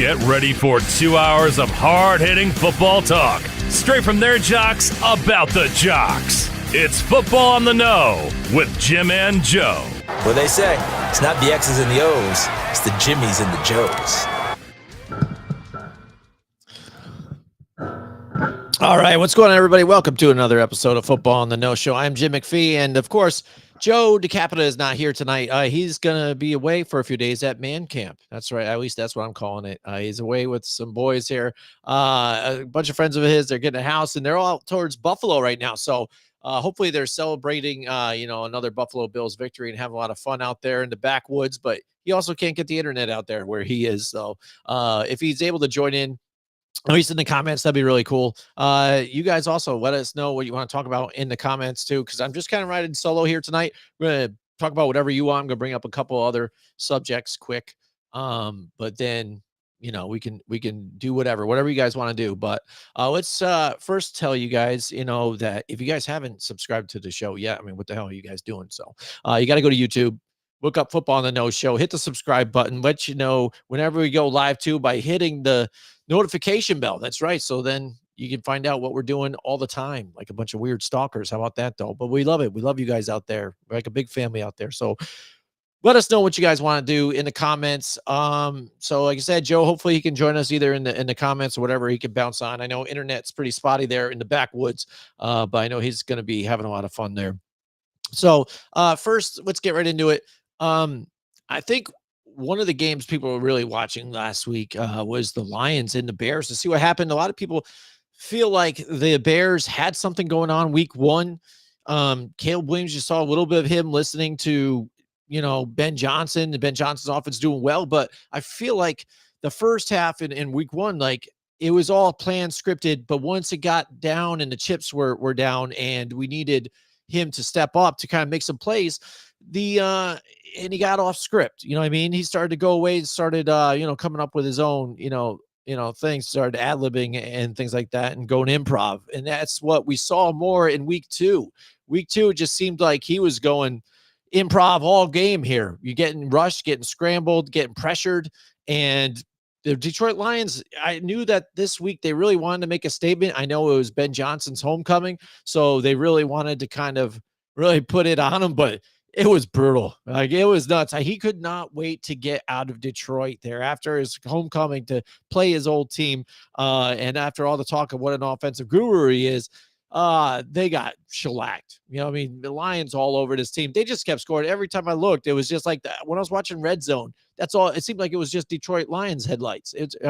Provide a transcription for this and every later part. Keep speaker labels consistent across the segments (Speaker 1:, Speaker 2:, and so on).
Speaker 1: Get ready for 2 hours of hard-hitting football talk, straight from their jocks about the jocks. It's Football on the Know with Jim and Joe.
Speaker 2: Well, they say it's not the X's and the O's, it's the Jimmies and the Joes.
Speaker 3: All right, what's going on, everybody? Welcome to another episode of Football on the Know Show. I'm Jim McPhee, and of course, Joe DeCapita is not here tonight. He's going to be away for a few days at Man Camp. That's right. At least that's what I'm calling it. He's away with some boys here. A bunch of friends of his, they're getting a house, and they're all out towards Buffalo right now. So hopefully they're celebrating, another Buffalo Bills victory and having a lot of fun out there in the backwoods. But he also can't get the internet out there where he is. So if he's able to join in, at least in the comments, that'd be really cool. You guys also let us know what you want to talk about in the comments too, because I'm just kind of riding solo here tonight. We're going to talk about whatever you want. I'm going to bring up a couple other subjects quick. But then, we can do whatever you guys want to do. But let's first tell you guys, that if you guys haven't subscribed to the show yet, I mean, what the hell are you guys doing? So you got to go to YouTube. Look up Football on the Know Show, hit the subscribe button, let you know whenever we go live too by hitting the notification bell. That's right. So then you can find out what we're doing all the time, like a bunch of weird stalkers. How about that though? But we love it. We love you guys out there. We're like a big family out there. So let us know what you guys want to do in the comments. So like I said, Joe, hopefully he can join us either in the comments or whatever he can bounce on. I know internet's pretty spotty there in the backwoods, but I know he's going to be having a lot of fun there. So first, let's get right into it. I think one of the games people were really watching last week was the Lions and the Bears to see what happened. A lot of people feel like the Bears had something going on week one. Caleb Williams, you saw a little bit of him listening to, Ben Johnson. Ben Johnson's offense doing well, but I feel like the first half in week one, like it was all planned, scripted, but once it got down and the chips were down and we needed him to step up to kind of make some plays, and he got off script. You know what I mean? He started to go away and started, coming up with his own, things, started ad-libbing and things like that and going improv. And that's what we saw more in week two. Week two, it just seemed like he was going improv all game here. You're getting rushed, getting scrambled, getting pressured. And the Detroit Lions, I knew that this week they really wanted to make a statement. I know it was Ben Johnson's homecoming, so they really wanted to kind of really put it on him, but it was brutal. Like, it was nuts. He could not wait to get out of Detroit there after his homecoming to play his old team. And after all the talk of what an offensive guru he is, they got shellacked. The Lions all over this team. They just kept scoring. Every time I looked, it was just like that. When I was watching Red Zone, that's all. It seemed like it was just Detroit Lions highlights. And it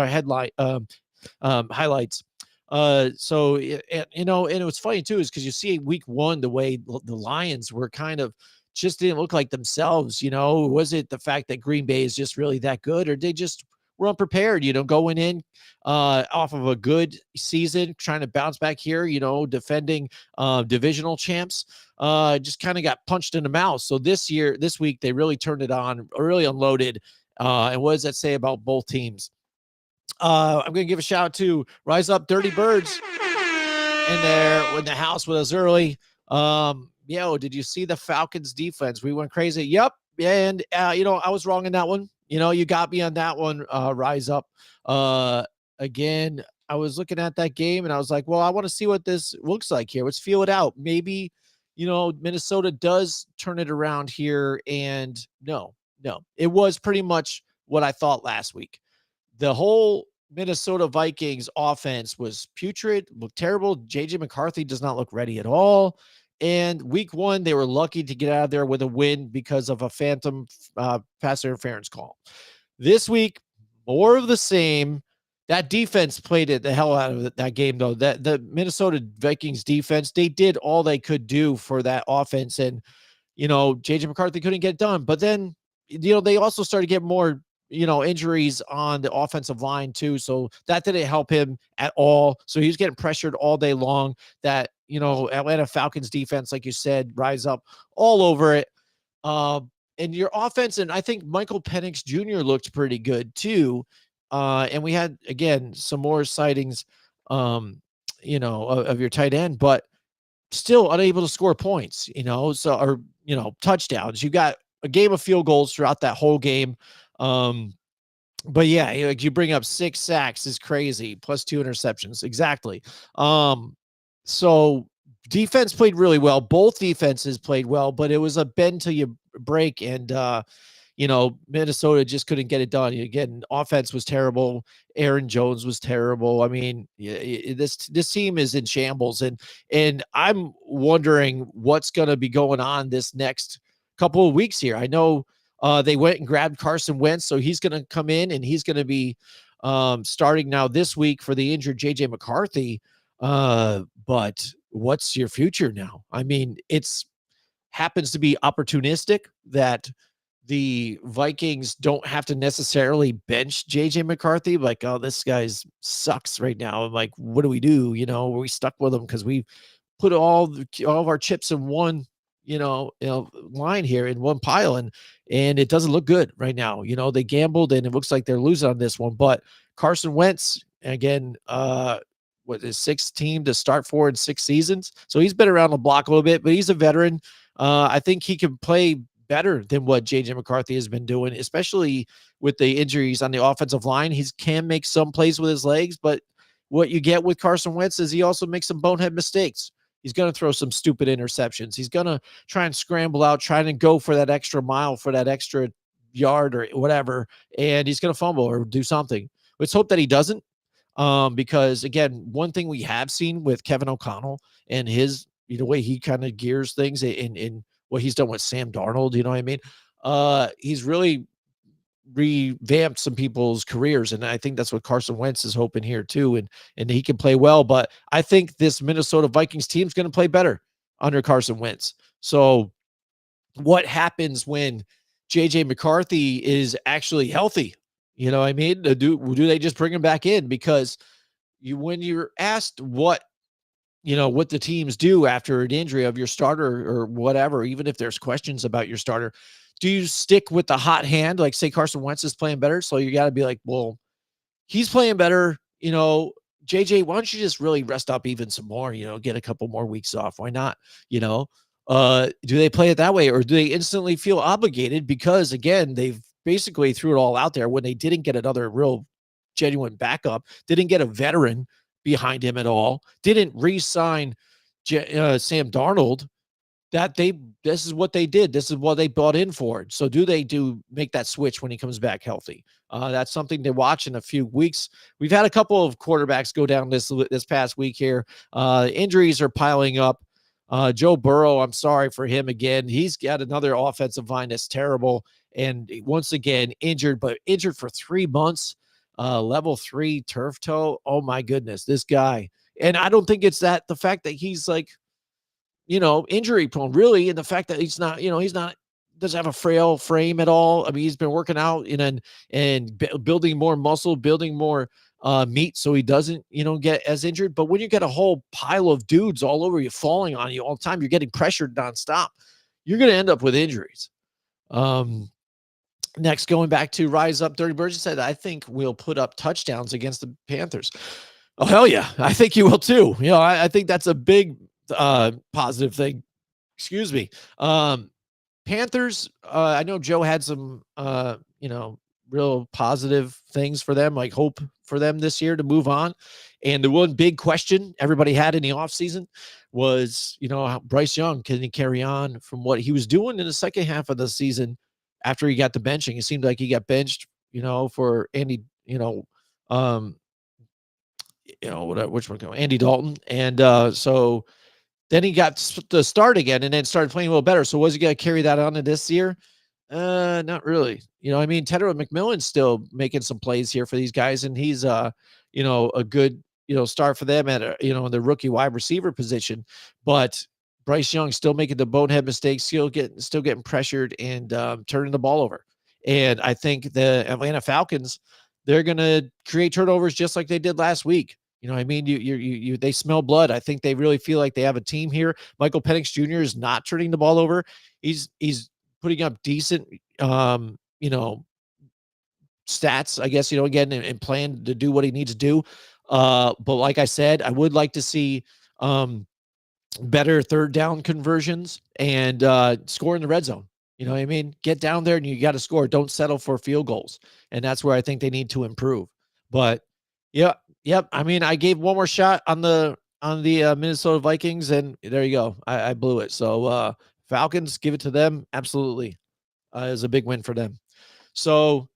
Speaker 3: was funny too, is because you see week one, the way the Lions were kind of just didn't look like themselves. Was it the fact that Green Bay is just really that good, or they just were unprepared, going in off of a good season, trying to bounce back here, defending divisional champs, just kind of got punched in the mouth. So this week, they really turned it on, really unloaded. And what does that say about both teams? I'm going to give a shout out to Rise Up Dirty Birds in there in the house with us early. Did you see the Falcons defense? We went crazy. Yep. And, I was wrong in that one. You got me on that one, Rise Up. Again, I was looking at that game and I was like, well, I want to see what this looks like here. Let's feel it out. Maybe, Minnesota does turn it around here. And no, it was pretty much what I thought last week. The whole Minnesota Vikings offense was putrid, looked terrible. JJ McCarthy does not look ready at all. And week one, they were lucky to get out of there with a win because of a phantom pass interference call. This week, more of the same. That defense played it the hell out of that game, though. That the Minnesota Vikings defense, they did all they could do for that offense. And, JJ McCarthy couldn't get it done. But then, they also started to get more, injuries on the offensive line too. So that didn't help him at all. So he was getting pressured all day long. That, Atlanta Falcons defense, like you said, rise up all over it. And your offense, and I think Michael Penix Jr. looked pretty good too. And we had, again, some more sightings, of your tight end, but still unable to score points, touchdowns. You got a game of field goals throughout that whole game. But yeah, like you bring up 6 sacks is crazy, plus 2 interceptions. Exactly. So defense played really well. Both defenses played well, but it was a bend till you break. And Minnesota just couldn't get it done. Again, offense was terrible. Aaron Jones was terrible. I mean, this team is in shambles, and I'm wondering what's going to be going on this next couple of weeks here. I know they went and grabbed Carson Wentz, so he's going to come in and he's going to be starting now this week for the injured JJ McCarthy. But what's your future now? I mean, it's happens to be opportunistic that the Vikings don't have to necessarily bench JJ McCarthy. Like, oh, this guy's sucks right now. I'm like, what do we do? Are we stuck with him because we put all of our chips in one, line here in one pile, and it doesn't look good right now. They gambled and it looks like they're losing on this one. But Carson Wentz, again, what is 6th team to start for in 6 seasons. So he's been around the block a little bit, but he's a veteran. I think he can play better than what JJ McCarthy has been doing, especially with the injuries on the offensive line. He can make some plays with his legs, but what you get with Carson Wentz is he also makes some bonehead mistakes. He's going to throw some stupid interceptions. He's going to try and scramble out, trying to go for that extra mile, for that extra yard or whatever, and he's going to fumble or do something. Let's hope that he doesn't, because, again, one thing we have seen with Kevin O'Connell and his way he kind of gears things in what he's done with Sam Darnold, you know what I mean? He's really revamped some people's careers, and I think that's what Carson Wentz is hoping here too, and he can play well. But I think this Minnesota Vikings team is going to play better under Carson Wentz. So what happens when JJ McCarthy is actually healthy? You know what I mean? Do they just bring him back in? Because when you're asked what the teams do after an injury of your starter or whatever, even if there's questions about your starter, do you stick with the hot hand? Like, say Carson Wentz is playing better. So you got to be like, well, he's playing better. JJ, why don't you just really rest up even some more, get a couple more weeks off? Why not? Do they play it that way, or do they instantly feel obligated because, again, they've basically threw it all out there when they didn't get another real genuine backup, didn't get a veteran behind him at all, didn't re-sign Sam Darnold, this is what they did. This is what they bought in for. So do they make that switch when he comes back healthy? That's something to watch in a few weeks. We've had a couple of quarterbacks go down this past week here. Injuries are piling up. Joe Burrow, I'm sorry for him again. He's got another offensive line that's terrible. And once again, injured for 3 months. Level 3 turf toe. Oh my goodness, this guy. And I don't think it's the fact that he's like, injury prone, really. And the fact that he's not, doesn't have a frail frame at all. I mean, he's been working out and building more muscle, building more meat, so he doesn't, get as injured. But when you get a whole pile of dudes all over you, falling on you all the time, you're getting pressured nonstop, you're going to end up with injuries. Next, going back to Rise Up, Dirty Birds said, I think we'll put up touchdowns against the Panthers. Oh, hell yeah. I think you will too. I think that's a big positive thing. Excuse me. Panthers, I know Joe had some, real positive things for them, like hope for them this year to move on. And the one big question everybody had in the offseason was, Bryce Young, can he carry on from what he was doing in the second half of the season after he got the benching? It seemed like he got benched, for Andy, Andy Dalton. And so then he got to start again and then started playing a little better. So was he going to carry that on to this year? Not really. Tedder McMillan's still making some plays here for these guys, and he's a good start for them at in the rookie wide receiver position. But Bryce Young still making the bonehead mistakes, still getting pressured and turning the ball over. And I think the Atlanta Falcons, they're going to create turnovers just like they did last week. They smell blood. I think they really feel like they have a team here. Michael Penix Jr. is not turning the ball over. He's putting up decent, stats, I guess, again, and plan to do what he needs to do. But like I said, I would like to see better third down conversions and score in the red zone. You know what I mean? Get down there and you got to score. Don't settle for field goals. And that's where I think they need to improve. But yeah, yep. I mean, I gave one more shot on the Minnesota Vikings, and there you go. I blew it. So Falcons, give it to them. Absolutely, is a big win for them. So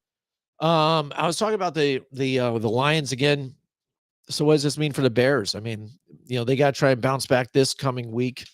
Speaker 3: I was talking about the Lions again. So what does this mean for the Bears? I mean, they got to try and bounce back this coming week.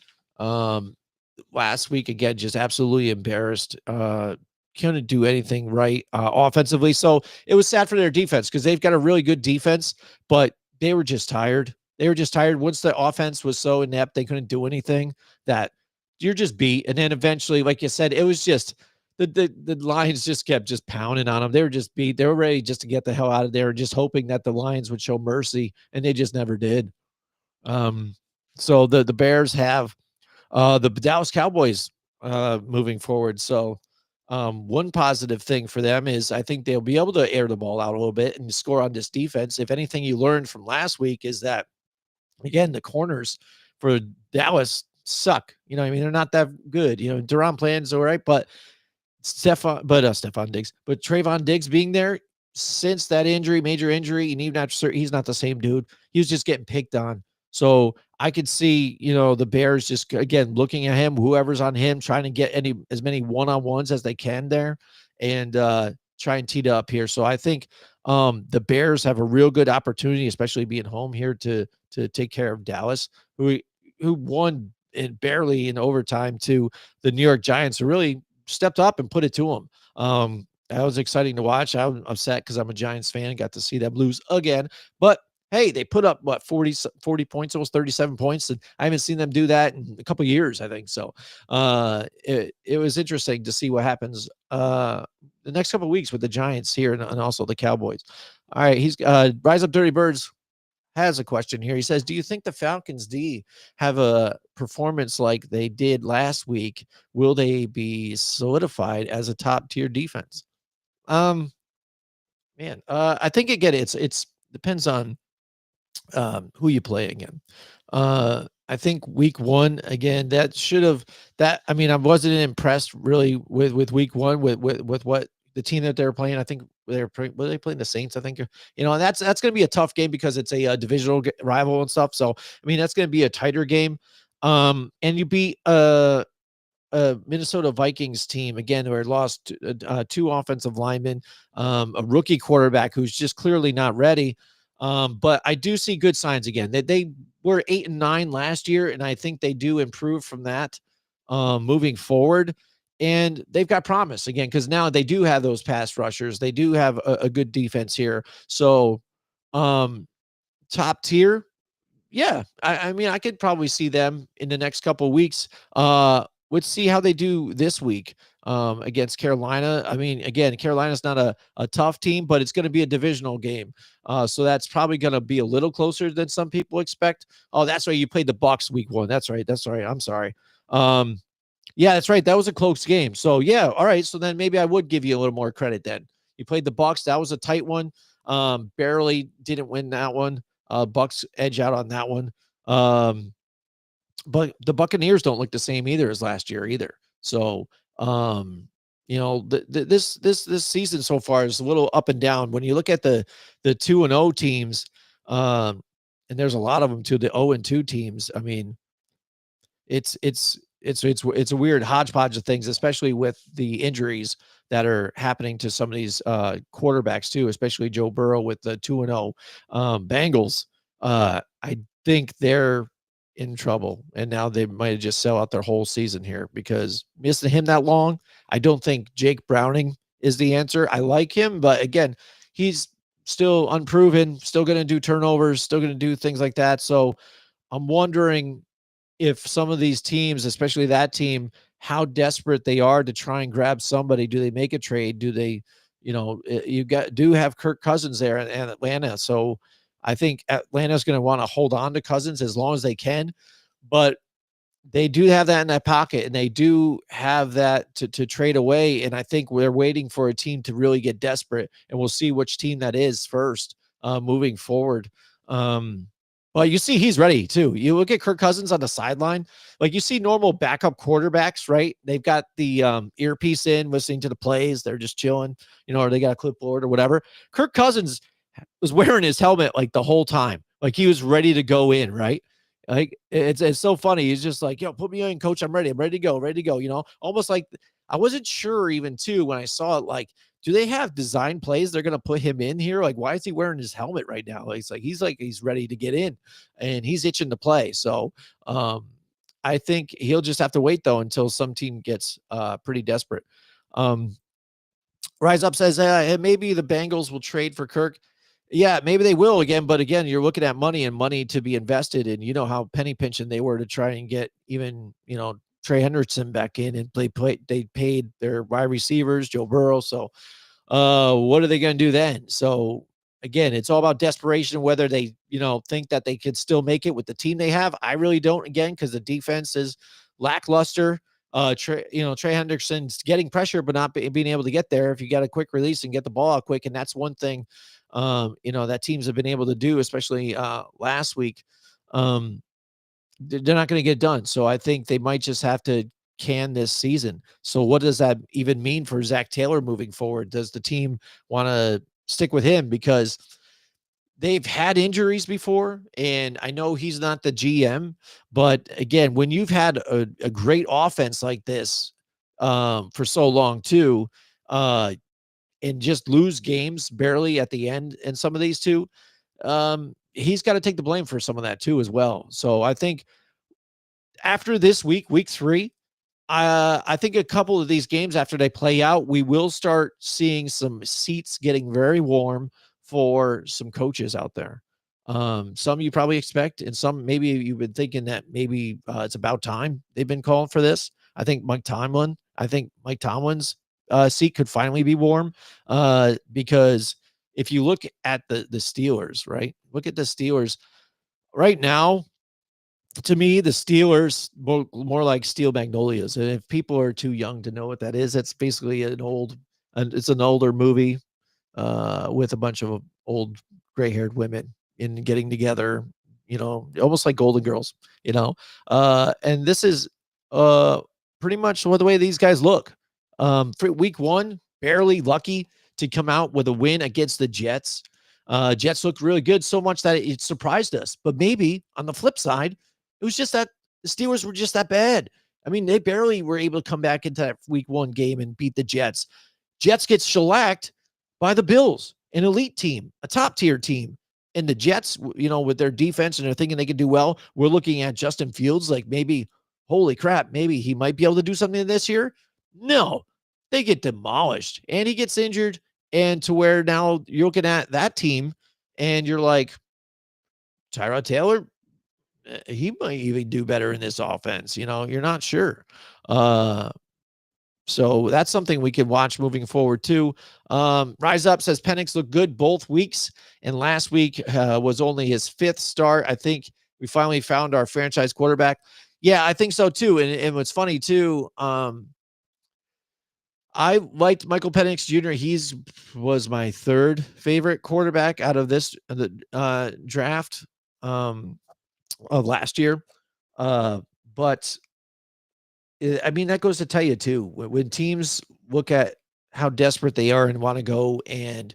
Speaker 3: Last week again, just absolutely embarrassed. Couldn't do anything right offensively. So it was sad for their defense because they've got a really good defense, but they were just tired. They were just tired. Once the offense was so inept, they couldn't do anything, that you're just beat. And then eventually, like you said, it was just the Lions just kept just pounding on them. They were just beat. They were ready just to get the hell out of there, just hoping that the Lions would show mercy, and they just never did. So the Bears have the Dallas Cowboys moving forward. So one positive thing for them is I think they'll be able to air the ball out a little bit and score on this defense. If anything you learned from last week is that, again, the corners for Dallas suck. You know what I mean? They're not that good. Duran Plan's all right, but Trayvon Diggs being there since that injury, major injury, and even after he's not the same dude. He was just getting picked on. So I could see, the Bears just, again, looking at him, whoever's on him, trying to get as many one-on-ones as they can there and try and tee it up here. So I think the Bears have a real good opportunity, especially being home here, to take care of Dallas, who won barely in overtime to the New York Giants, who really stepped up and put it to them. That was exciting to watch. I'm upset because I'm a Giants fan, got to see them lose again. But hey, they put up 40 points, almost 37 points, and I haven't seen them do that in a couple of years, I think. So it was interesting to see what happens the next couple of weeks with the Giants here and also the Cowboys. All right, he's Rise Up Dirty Birds has a question here. He says, do you think the Falcons D have a performance like they did last week? Will they be solidified as a top tier defense? I think again, it's depends on who you play again. I think week one, again, I wasn't impressed really with week one with what the team that they're playing. I think were they playing the Saints? I think, and that's going to be a tough game because it's a divisional rival and stuff. So, that's going to be a tighter game. And you beat a Minnesota Vikings team again, who had lost two offensive linemen, a rookie quarterback who's just clearly not ready. But I do see good signs again. They were 8-9 last year, and I think they do improve from that moving forward. And they've got promise again because now they do have those pass rushers. They do have a good defense here. So top tier, yeah. I could probably see them in the next couple of weeks. Let's see how they do this week against Carolina. Again, Carolina's not a tough team, but it's going to be a divisional game. So that's probably going to be a little closer than some people expect. Oh, that's right. You played the Bucs week one. That's right. I'm sorry. Yeah, that's right. That was a close game. So yeah. All right. So then maybe I would give you a little more credit then. You played the Bucs. That was a tight one. Barely didn't win that one. Bucs edge out on that one. But the Buccaneers don't look the same either as last year either. So, this season so far is a little up and down. When you look at the 2-0 teams, and there's a lot of them too, the 0-2 teams. It's a weird hodgepodge of things, especially with the injuries that are happening to some of these quarterbacks too, especially Joe Burrow with the 2-0 Bengals. I think they're in trouble, and now they might just sell out their whole season here because missing him that long. I don't think Jake Browning is the answer. I like him, but again, he's still unproven, still going to do turnovers, still going to do things like that. So I'm wondering if some of these teams, especially that team, how desperate they are to try and grab somebody. Do they make a trade? Do they, do have Kirk Cousins there in Atlanta. So I think Atlanta's going to want to hold on to Cousins as long as they can, but they do have that in that pocket, and they do have that to trade away. And I think we're waiting for a team to really get desperate, and we'll see which team that is first moving forward. Well, you see he's ready too. You look at Kirk Cousins on the sideline, like you see normal backup quarterbacks, right? They've got the earpiece in, listening to the plays. They're just chilling, or they got a clipboard or whatever. Kirk Cousins was wearing his helmet like the whole time. Like he was ready to go in, right? Like it's so funny. He's just like, yo, put me in, coach. I'm ready. I'm ready to go. Ready to go. Almost like I wasn't sure even too when I saw it, like, do they have design plays they're going to put him in here? Like, why is he wearing his helmet right now? Like he's ready to get in and he's itching to play. So I think he'll just have to wait though until some team gets pretty desperate. Rise Up says maybe the Bengals will trade for Kirk. Yeah, maybe they will again, but again, you're looking at money to be invested in. You know how penny pinching they were to try and get even Trey Hendrickson back in, and they paid their wide receivers, Joe Burrow. So what are they going to do then? So again, it's all about desperation, whether they, think that they could still make it with the team they have. I really don't, again, because the defense is lackluster. Trey Hendrickson's getting pressure, but not being able to get there. If you got a quick release and get the ball out quick, and that's one thing, that teams have been able to do, especially last week. They're not going to get done. So I think they might just have to can this season. So what does that even mean for Zach Taylor moving forward? Does the team want to stick with him? Because they've had injuries before, and I know he's not the GM, but again, when you've had a great offense like this for so long too, and just lose games barely at the end, and some of these two, he's got to take the blame for some of that too as well. So I think after this week 3, I think a couple of these games after they play out, we will start seeing some seats getting very warm for some coaches out there. Some you probably expect, and some maybe you've been thinking that maybe it's about time they've been calling for this. I think Mike Tomlin's seat could finally be warm because if you look at the Steelers, right? Look at the Steelers right now. To me, the Steelers more like Steel Magnolias. And if people are too young to know what that is, it's basically an older movie with a bunch of old gray-haired women getting together, almost like Golden Girls, and this is pretty much the way these guys look. For week 1, barely lucky to come out with a win against the Jets. Jets looked really good, so much that it surprised us. But maybe on the flip side, it was just that the Steelers were just that bad. I mean, they barely were able to come back into that week 1 game and beat the Jets. Jets get shellacked by the Bills, an elite team, a top-tier team. And the Jets, with their defense, and they're thinking they can do well. We're looking at Justin Fields like maybe, holy crap, maybe he might be able to do something this year. No, they get demolished, and he gets injured, and to where now you're looking at that team, and you're like, Tyrod Taylor, he might even do better in this offense. You're not sure. So that's something we can watch moving forward too. Rise Up says Penix looked good both weeks, and last week was only his 5th start. I think we finally found our franchise quarterback. Yeah, I think so too. And what's funny too, I liked Michael Penix Jr. He's was my 3rd favorite quarterback out of this draft of last year. But I mean, that goes to tell you too, when teams look at how desperate they are and want to go and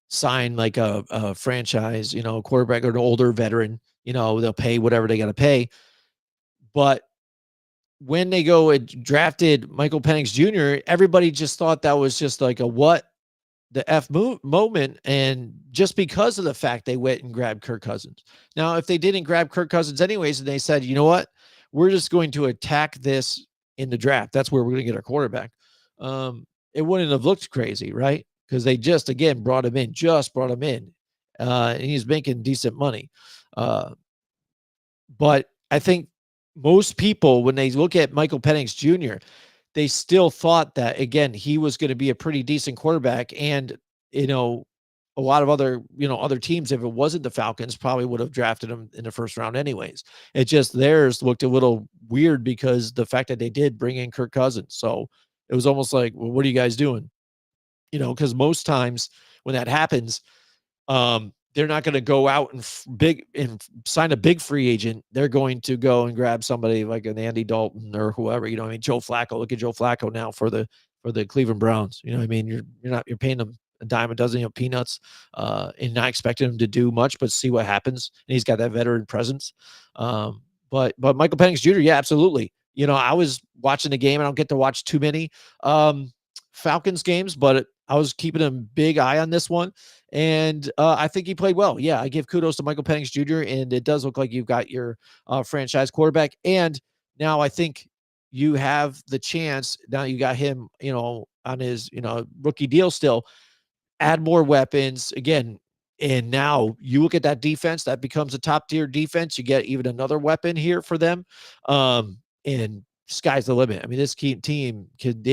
Speaker 3: sign like a franchise, a quarterback or an older veteran, they'll pay whatever they got to pay. But when they go and drafted Michael Penix Jr., everybody just thought that was just like a what the F moment. And just because of the fact they went and grabbed Kirk Cousins. Now, if they didn't grab Kirk Cousins anyways, and they said, you know what, we're just going to attack this in the draft, that's where we're going to get our quarterback. It wouldn't have looked crazy, right? Because they just, again, brought him in. And he's making decent money. But I think most people, when they look at Michael Penix Jr., they still thought that, again, he was going to be a pretty decent quarterback. And, a lot of other teams, if it wasn't the Falcons, probably would have drafted him in the 1st round anyways. It just, theirs looked a little weird because the fact that they did bring in Kirk Cousins. So it was almost like, well, what are you guys doing? Because most times when that happens, they're not going to go out and sign a big free agent. They're going to go and grab somebody like an Andy Dalton or whoever. You know what I mean? Joe Flacco. Look at Joe Flacco now for the Cleveland Browns. You know what I mean? You're paying them a dime a dozen, peanuts, and not expecting him to do much, but see what happens. And he's got that veteran presence. But Michael Penix Jr., yeah, absolutely. I was watching the game. I don't get to watch too many Falcons games, but I was keeping a big eye on this one. And I think he played well. Yeah, I give kudos to Michael Penix Jr., and it does look like you've got your franchise quarterback. And now I think you have the chance. Now you got him, on his, rookie deal still. Add more weapons again. And now you look at that defense, that becomes a top tier defense. You get even another weapon here for them. And sky's the limit. I mean, this team could,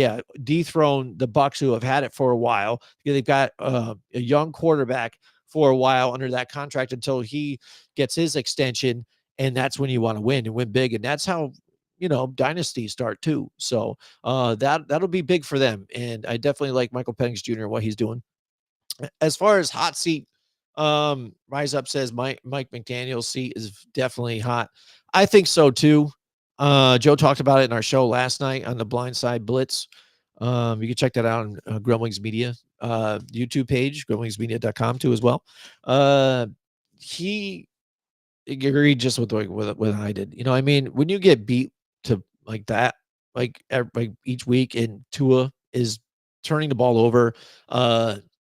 Speaker 3: dethrone the Bucs, who have had it for a while. They've got a young quarterback for a while under that contract until he gets his extension. And that's when you want to win and win big. And that's how, dynasties start too. So that'll be big for them. And I definitely like Michael Penix Jr., what he's doing. As far as hot seat, Rise Up says Mike McDaniel's seat is definitely hot. I think so too. Joe talked about it in our show last night on the Blindside Blitz. You can check that out on Grumblings Media YouTube page, grumblingsmedia.com too as well. He agreed just with what I did. I mean, when you get beat to like that, like each week, and Tua is turning the ball over,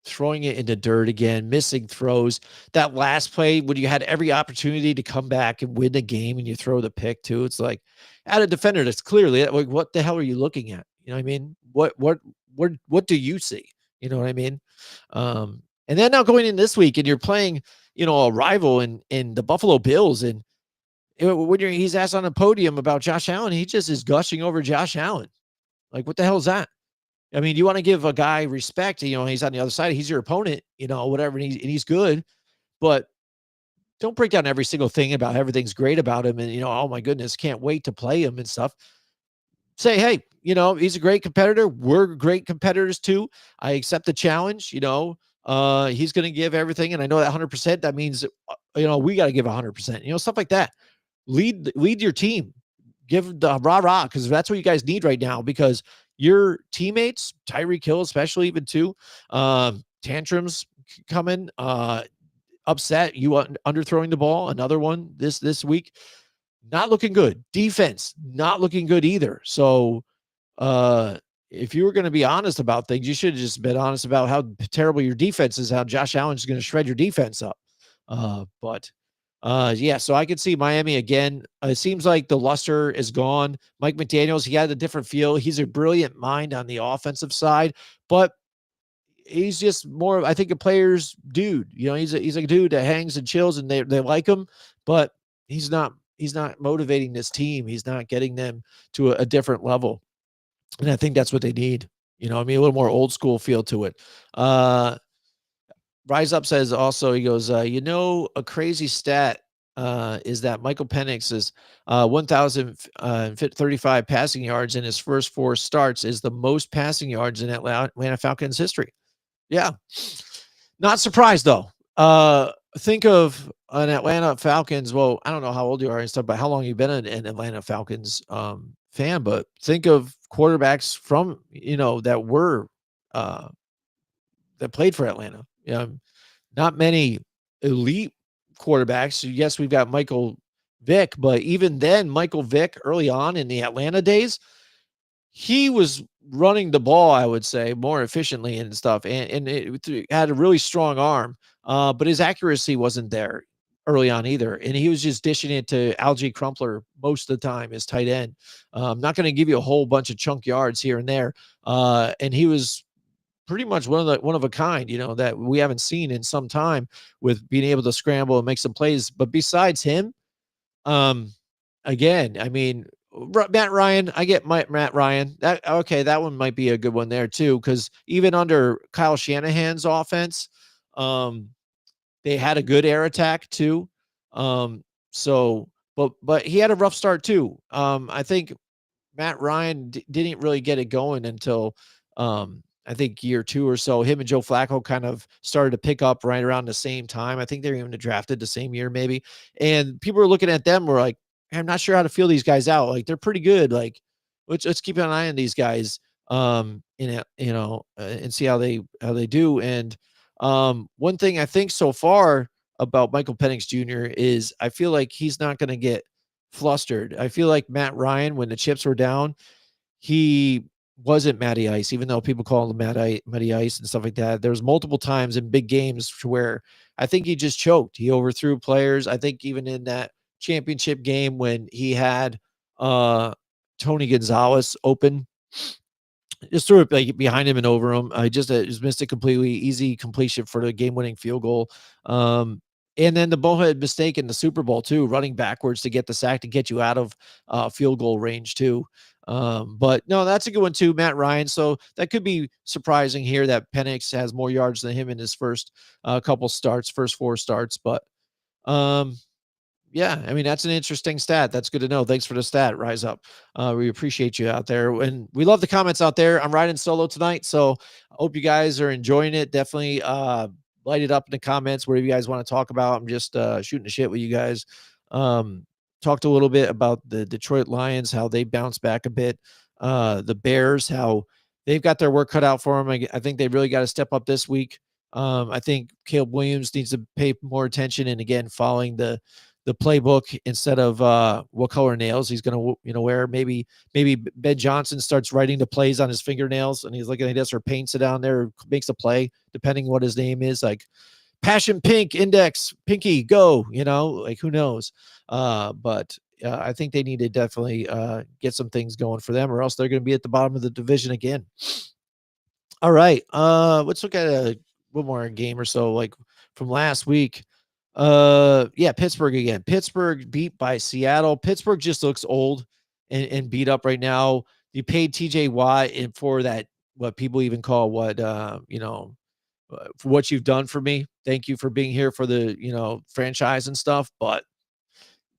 Speaker 3: throwing it into dirt again, missing throws. That last play when you had every opportunity to come back and win the game and you throw the pick too. It's like, at a defender that's clearly like, what the hell are you looking at? You know what I mean? What do you see? You know what I mean? And then now going in this week and you're playing, a rival in the Buffalo Bills, and when he's asked on a podium about Josh Allen, he just is gushing over Josh Allen. Like, what the hell is that? I mean, you want to give a guy respect, he's on the other side, he's your opponent, whatever, and he's good, but don't break down every single thing about everything's great about him. And, oh my goodness, can't wait to play him and stuff. Say, hey, he's a great competitor. We're great competitors too. I accept the challenge. He's going to give everything. And I know that 100%, that means, we got to give 100%, stuff like that. Lead your team, give the rah-rah, because that's what you guys need right now, because your teammates, Tyreek Hill especially, even too, tantrums coming, upset, you underthrowing the ball, another one this week, not looking good. Defense, not looking good either. So if you were going to be honest about things, you should have just been honest about how terrible your defense is, how Josh Allen is going to shred your defense up. So I could see Miami again. It seems like the luster is gone. Mike McDaniels, he had a different feel. He's a brilliant mind on the offensive side, but he's just more, I think, a player's dude. He's a dude that hangs and chills, and they like him, but he's not motivating this team. He's not getting them to a different level. And I think that's what they need. A little more old school feel to it. Rise Up says also, he goes, a crazy stat is that Michael Penix's 1,035 passing yards in his first 4 starts is the most passing yards in Atlanta Falcons history. Yeah. Not surprised, though. Think of an Atlanta Falcons. Well, I don't know how old you are and stuff, but how long you've been an Atlanta Falcons fan. But think of quarterbacks from, that were that played for Atlanta. Not many elite quarterbacks. Yes, we've got Michael Vick, but even then, Michael Vick early on in the Atlanta days, he was running the ball, I would say, more efficiently and stuff, and it had a really strong arm, but his accuracy wasn't there early on either, and he was just dishing it to Alge Crumpler most of the time as tight end. Not going to give you a whole bunch of chunk yards here and there, and he was pretty much one of a kind, that we haven't seen in some time, with being able to scramble and make some plays. But besides him, again, I mean, Matt Ryan, I get Matt Ryan. That one might be a good one there too, because even under Kyle Shanahan's offense, they had a good air attack too. But he had a rough start too. I think Matt Ryan didn't really get it going until I think year 2 or so. Him and Joe Flacco kind of started to pick up right around the same time. I think they were even drafted the same year, maybe. And people were looking at them, were like, I'm not sure how to feel these guys out. Like, they're pretty good. Like, let's keep an eye on these guys, and see how they do. And one thing I think so far about Michael Penix Jr. is I feel like he's not going to get flustered. I feel like Matt Ryan, when the chips were down, he wasn't Matty Ice, even though people call him Matty Ice and stuff like that. There was multiple times in big games where I think he just choked. He overthrew players. I think even in that championship game when he had Tony Gonzalez open, just threw it like behind him and over him. I just missed it completely. Easy completion for the game-winning field goal. And then the bonehead mistake in the Super Bowl too, running backwards to get the sack to get you out of field goal range too. But no, that's a good one too, Matt Ryan. So that could be surprising here that Penix has more yards than him in his first first 4 starts. But yeah, I mean, that's an interesting stat. That's good to know. Thanks for the stat. Rise up. We appreciate you out there. And we love the comments out there. I'm riding solo tonight, so I hope you guys are enjoying it. Definitely light it up in the comments, whatever you guys want to talk about. I'm just shooting the shit with you guys. Talked a little bit about the Detroit Lions, how they bounced back a bit. The Bears, how they've got their work cut out for them. I think they really got to step up this week. I think Caleb Williams needs to pay more attention. And again, following the playbook instead of what color nails he's going to wear. Maybe Ben Johnson starts writing the plays on his fingernails and he's looking at this, or paints it down there, makes a play, depending what his name is, like Passion Pink, Index, Pinky, go, like who knows? But I think they need to definitely get some things going for them, or else they're going to be at the bottom of the division again. All right. Let's look at one more game or so, like from last week. Pittsburgh again. Pittsburgh beat by Seattle. Pittsburgh just looks old and beat up right now. You paid TJ Watt for that, what people even call for what you've done for me. Thank you for being here for the, franchise and stuff. But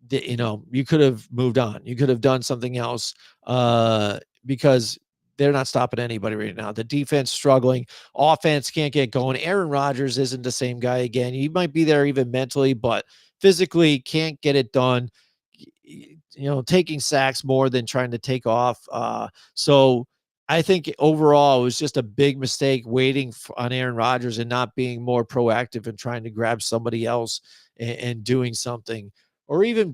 Speaker 3: you could have moved on. You could have done something else because they're not stopping anybody right now. The defense struggling. Offense can't get going. Aaron Rodgers isn't the same guy again. He might be there even mentally, but physically can't get it done. Taking sacks more than trying to take off. So I think overall it was just a big mistake waiting on Aaron Rodgers and not being more proactive and trying to grab somebody else and doing something, or even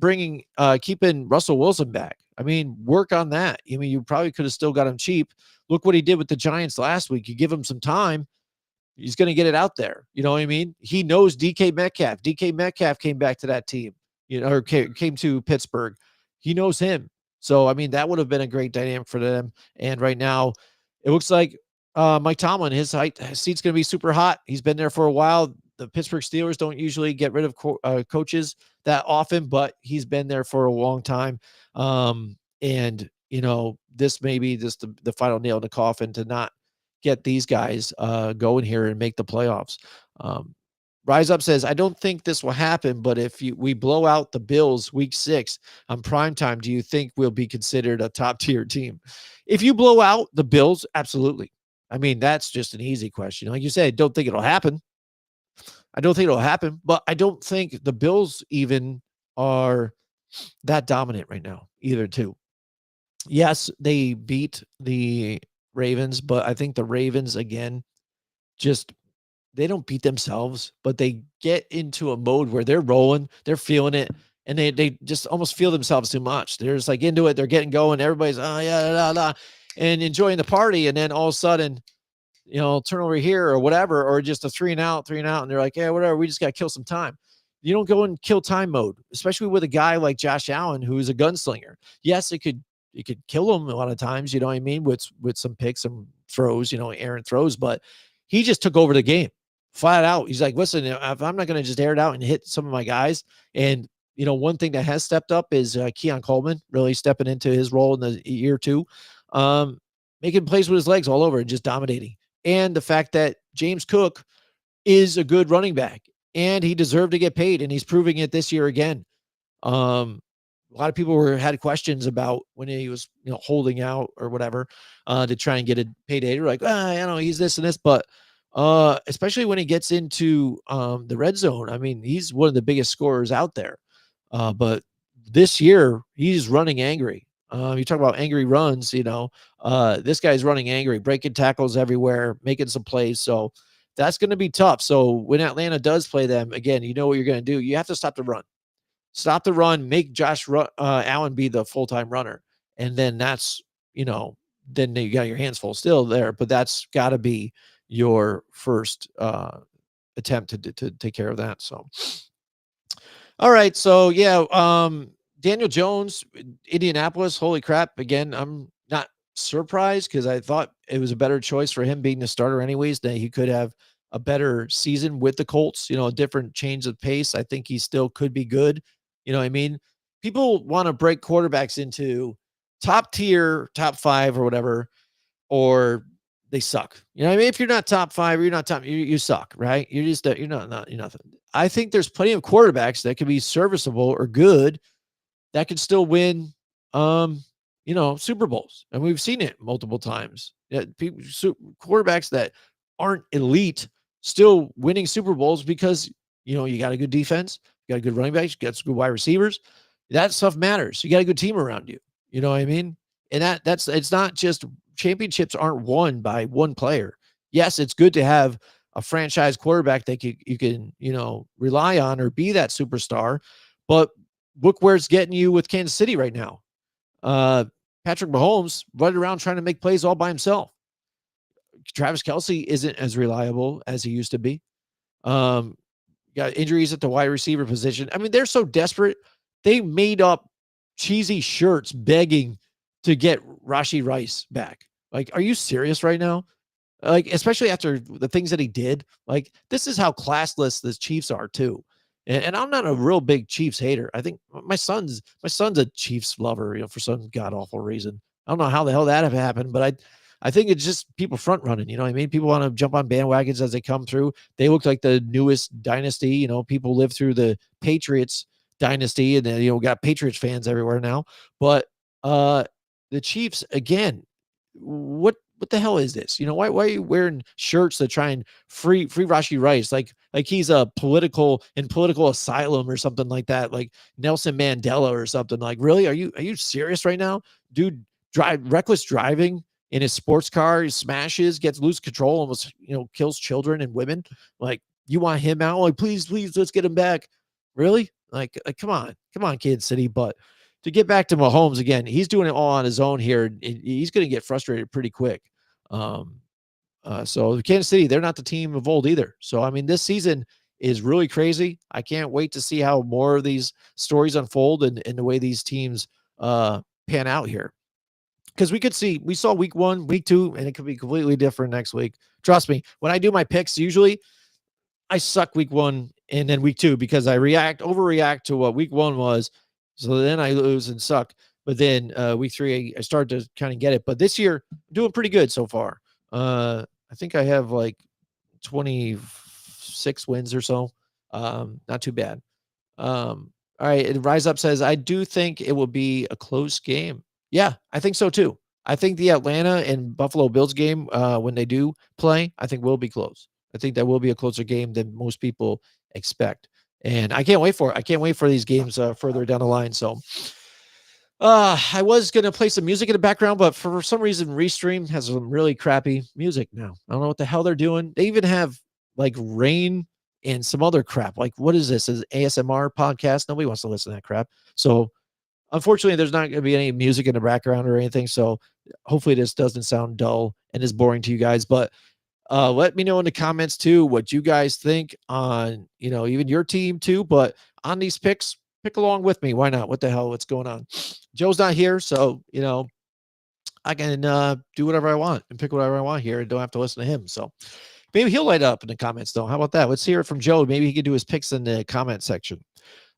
Speaker 3: keeping Russell Wilson back. I mean, work on that. I mean, you probably could have still got him cheap. Look what he did with the Giants last week. You give him some time, he's going to get it out there. You know what I mean? He knows DK Metcalf. DK Metcalf came back to that team, or came to Pittsburgh. He knows him. So, I mean, that would have been a great dynamic for them. And right now, it looks like Mike Tomlin, his seat's going to be super hot. He's been there for a while. The Pittsburgh Steelers don't usually get rid of coaches that often, but he's been there for a long time. And this may be just the final nail in the coffin to not get these guys going here and make the playoffs. Rise Up says, I don't think this will happen, but if we blow out the Bills week 6 on primetime, do you think we'll be considered a top tier team? If you blow out the Bills, absolutely. I mean, that's just an easy question. Like you said, I don't think it'll happen. But I don't think the Bills even are that dominant right now either too. Yes, they beat the Ravens, but I think the Ravens, again, they don't beat themselves, but they get into a mode where they're rolling, they're feeling it, and they just almost feel themselves too much. They're just like into it, they're getting going, everybody's and enjoying the party, and then all of a sudden, turn over here or whatever, or just a 3 and out, and they're like, yeah, whatever, we just got to kill some time. You don't go in kill time mode, especially with a guy like Josh Allen, who's a gunslinger. Yes, it could kill him a lot of times, you know what I mean, with some picks, some throws, Aaron throws, but he just took over the game flat out. He's like, listen, if I'm not going to just air it out and hit some of my guys. And, one thing that has stepped up is Keon Coleman really stepping into his role in the year 2, making plays with his legs all over and just dominating. And the fact that James Cook is a good running back and he deserved to get paid, and he's proving it this year again. a lot of people had questions about when he was, holding out or whatever, to try and get a payday. They're like, he's this and this, but especially when he gets into the red zone, I mean, he's one of the biggest scorers out there. But this year he's running angry. You talk about angry runs, this guy's running angry, breaking tackles everywhere, making some plays. So that's going to be tough. So when Atlanta does play them again, you know what you're going to do. You have to stop the run. Stop the run, make Josh Allen be the full-time runner. And then that's, then you got your hands full still there, but that's got to be your first attempt to take care of that. So, all right. So, Daniel Jones, Indianapolis, holy crap. Again, I'm not surprised because I thought it was a better choice for him being the starter anyways, that he could have a better season with the Colts, a different change of pace. I think he still could be good. You know what I mean? People want to break quarterbacks into top tier, top 5 or whatever, or they suck. You know what I mean? If you're not top 5 or you're not top, you suck, right? You're just, you're nothing. I think there's plenty of quarterbacks that can be serviceable or good that can still win, Super Bowls. And we've seen it multiple times. Quarterbacks that aren't elite still winning Super Bowls because, you got a good defense, you got a good running back, you got some good wide receivers. That stuff matters. You got a good team around you. You know what I mean? And it's not just championships aren't won by one player. Yes, it's good to have a franchise quarterback that you can, rely on or be that superstar. But look where it's getting you with Kansas City right now. Patrick Mahomes running around trying to make plays all by himself. Travis Kelce isn't as reliable as he used to be. Got injuries at the wide receiver position. I mean, they're so desperate. They made up cheesy shirts begging to get Rashee Rice back. Like, are you serious right now? Like, especially after the things that he did. Like, this is how classless the Chiefs are too. And I'm not a real big Chiefs hater. I think my son's a Chiefs lover, for some god awful reason. I don't know how the hell that happened, but I think it's just people front running. You know what I mean? People want to jump on bandwagons as they come through. They look like the newest dynasty. People live through the Patriots dynasty, and then, we got Patriots fans everywhere now. But the Chiefs, again, what the hell is this? Why are you wearing shirts that try and free Rashee Rice? Like he's a political asylum or something like that, like Nelson Mandela or something. Like, really? Are you serious right now? Dude, reckless driving in his sports car, he smashes, gets loose control, almost, kills children and women. Like, you want him out? Like, please, let's get him back. Really? Like come on, Kansas City. But to get back to Mahomes again, he's doing it all on his own here. He's going to get frustrated pretty quick. So Kansas City, they're not the team of old either. So, I mean, this season is really crazy. I can't wait to see how more of these stories unfold and the way these teams pan out here. Because we saw week 1, week 2, and it could be completely different next week. Trust me, when I do my picks, usually I suck week 1 and then week 2 because I overreact to what week 1 was. So then I lose and suck. But then week 3, I start to kind of get it. But this year, I'm doing pretty good so far. I think I have like 26 wins or so. Not too bad. All right. Rise Up says, I do think it will be a close game. Yeah, I think so too. I think the Atlanta and Buffalo Bills game, when they do play, I think will be close. I think that will be a closer game than most people expect. And I can't wait for it. I can't wait for these games further down the line. So I was going to play some music in the background, but for some reason, Restream has some really crappy music now. I don't know what the hell they're doing. They even have like rain and some other crap. Like, what is this? Is ASMR podcast? Nobody wants to listen to that crap. So unfortunately, there's not going to be any music in the background or anything. So hopefully this doesn't sound dull and is boring to you guys. But let me know in the comments too what you guys think on, even your team too. But on these picks, pick along with me. Why not? What the hell? What's going on? Joe's not here, so I can do whatever I want and pick whatever I want here and don't have to listen to him. So maybe he'll light up in the comments though. How about that? Let's hear it from Joe. Maybe he can do his picks in the comment section.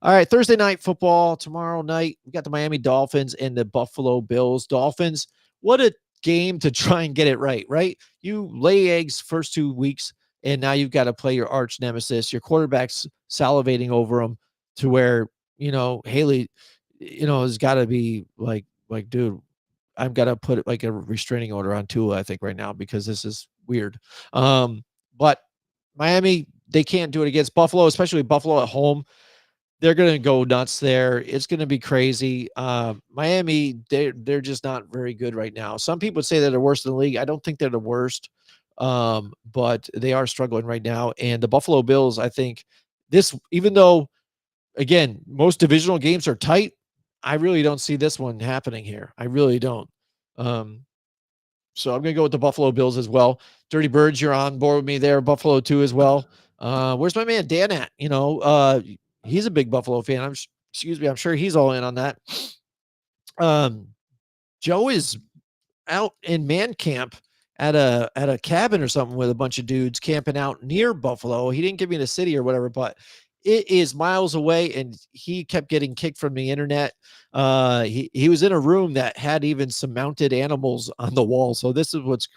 Speaker 3: All right, Thursday night football. Tomorrow night, we got the Miami Dolphins and the Buffalo Bills. Dolphins, what a game to try and get it right? You lay eggs first 2 weeks, and now you've got to play your arch nemesis. Your quarterback's salivating over them to where, Haley, has got to be like, dude, I've got to put like a restraining order on Tua, I think, right now, because this is weird. But Miami, they can't do it against Buffalo, especially Buffalo at home. They're going to go nuts there. It's going to be crazy. Miami, they're just not very good right now. Some people say that they're worse than the league. I don't think they're the worst, but they are struggling right now. And the Buffalo Bills, I think even though, again, most divisional games are tight, I really don't see this one happening here. I really don't. So I'm going to go with the Buffalo Bills as well. Dirty Birds, you're on board with me there. Buffalo too as well. Where's my man Dan at? He's a big Buffalo fan. I'm sure he's all in on that. Joe is out in man camp at a cabin or something with a bunch of dudes camping out near Buffalo. He didn't give me the city or whatever, but it is miles away, and he kept getting kicked from the internet. He was in a room that had even some mounted animals on the wall. So this is what's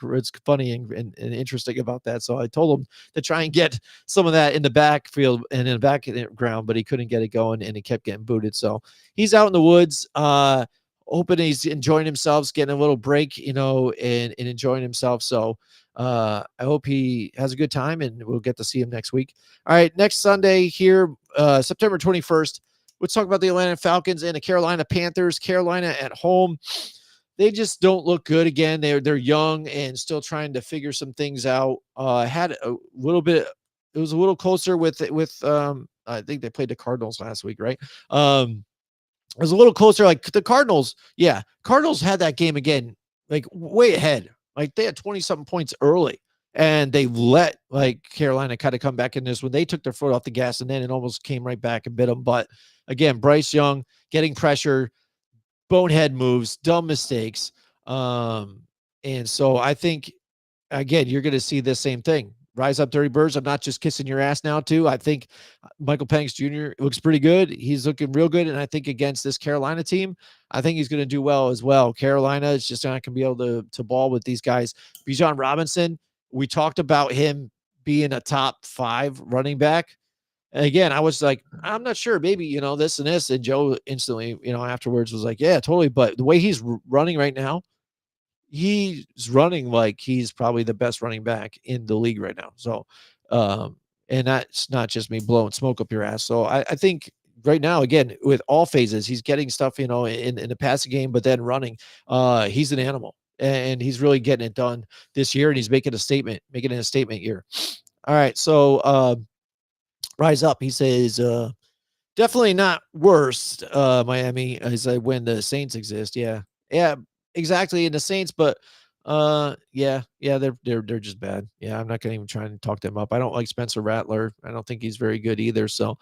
Speaker 3: funny and interesting about that. So I told him to try and get some of that in the backfield and in the background, but he couldn't get it going, and he kept getting booted. So he's out in the woods. Hoping he's enjoying himself, getting a little break, and enjoying himself. So I hope he has a good time, and we'll get to see him next week. All right, next Sunday here, September 21st, let's talk about the Atlanta Falcons and the Carolina Panthers. Carolina at home. They just don't look good again. They're young and still trying to figure some things out. Had a little bit. It was a little closer with I think they played the Cardinals last week, right? It was a little closer. Like the Cardinals, yeah. Cardinals had that game again, like way ahead. Like they had 20-something points early, and they let like Carolina kind of come back in this when they took their foot off the gas, and then it almost came right back and bit them. But again, Bryce Young getting pressure, bonehead moves, dumb mistakes. And so I think, again, you're going to see this same thing. Rise up, Dirty Birds. I'm not just kissing your ass now, too. I think Michael Penix Jr. looks pretty good. He's looking real good. And I think against this Carolina team, I think he's going to do well as well. Carolina is just not going to be able to ball with these guys. Bijan Robinson, we talked about him being a top 5 running back. And again, I was like, I'm not sure, maybe, this and this. And Joe instantly, afterwards was like, yeah, totally. But the way he's running right now, he's running like he's probably the best running back in the league right now. So, and that's not just me blowing smoke up your ass. So I think right now, again, with all phases, he's getting stuff, in the passing game, but then running, he's an animal, and he's really getting it done this year, and he's making it a statement year. All right. So, rise up. He says, definitely not worst, Miami, as when the Saints exist. Yeah. Yeah, exactly. In the Saints, but yeah, they're just bad. Yeah, I'm not gonna even try and talk them up. I don't like Spencer Rattler. I don't think he's very good either. So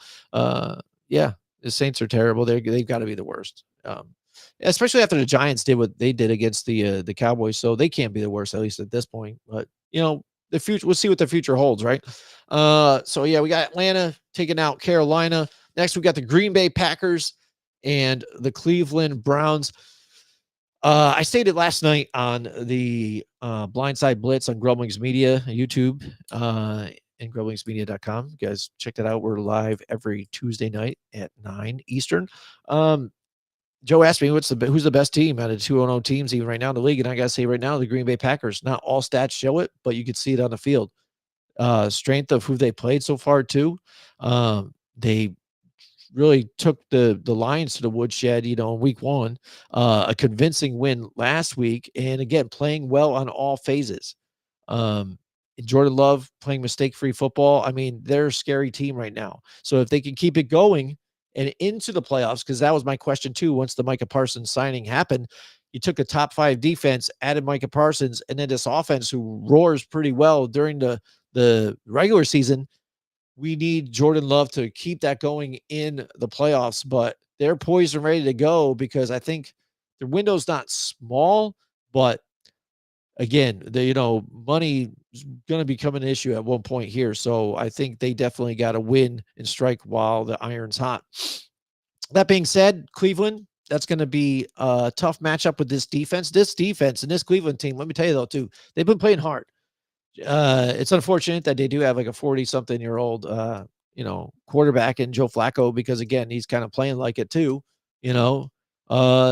Speaker 3: yeah, the Saints are terrible. They've got to be the worst. Especially after the Giants did what they did against the Cowboys. So they can't be the worst, at least at this point. But the future, we'll see what the future holds, right? So yeah, we got Atlanta taking out Carolina. Next, we got the Green Bay Packers and the Cleveland Browns. I stated last night on the Blindside Blitz on Grumblings Media, YouTube, and grumblingsmedia.com. You guys check that out. We're live every Tuesday night at 9 Eastern. Joe asked me who's the best team out of 2-0 teams even right now in the league, and I got to say right now the Green Bay Packers. Not all stats show it, but you can see it on the field. Strength of who they played so far too. They really took the Lions to the woodshed, in week 1, a convincing win last week. And again, playing well on all phases. Jordan Love playing mistake-free football. I mean, they're a scary team right now. So if they can keep it going and into the playoffs, because that was my question too, once the Micah Parsons signing happened, you took a top 5 defense, added Micah Parsons, and then this offense who roars pretty well during the regular season. We need Jordan Love to keep that going in the playoffs, but they're poised and ready to go because I think their window's not small, but again, money is going to become an issue at one point here. So I think they definitely got to win and strike while the iron's hot. That being said, Cleveland, that's going to be a tough matchup with this defense. This defense and this Cleveland team, let me tell you though, too, they've been playing hard. It's unfortunate that they do have like a 40-something-year-old, quarterback in Joe Flacco, because again, he's kind of playing like it too. you know.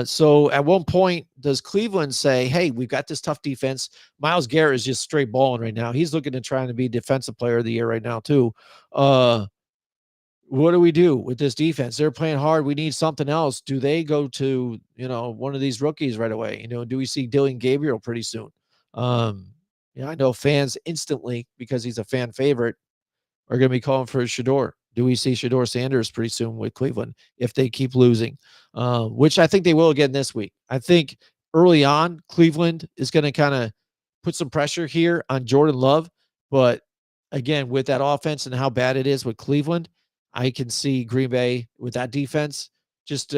Speaker 3: So at one point, does Cleveland say, "Hey, we've got this tough defense"? Myles Garrett is just straight balling right now. He's looking to trying to be defensive player of the year right now too. What do we do with this defense? They're playing hard. We need something else. Do they go to, one of these rookies right away? Do we see Dylan Gabriel pretty soon? I know fans instantly, because he's a fan favorite, are going to be calling for Shador. Do we see Shador Sanders pretty soon with Cleveland if they keep losing? Which I think they will again this week. I think early on, Cleveland is going to kind of put some pressure here on Jordan Love. But again, with that offense and how bad it is with Cleveland, I can see Green Bay with that defense just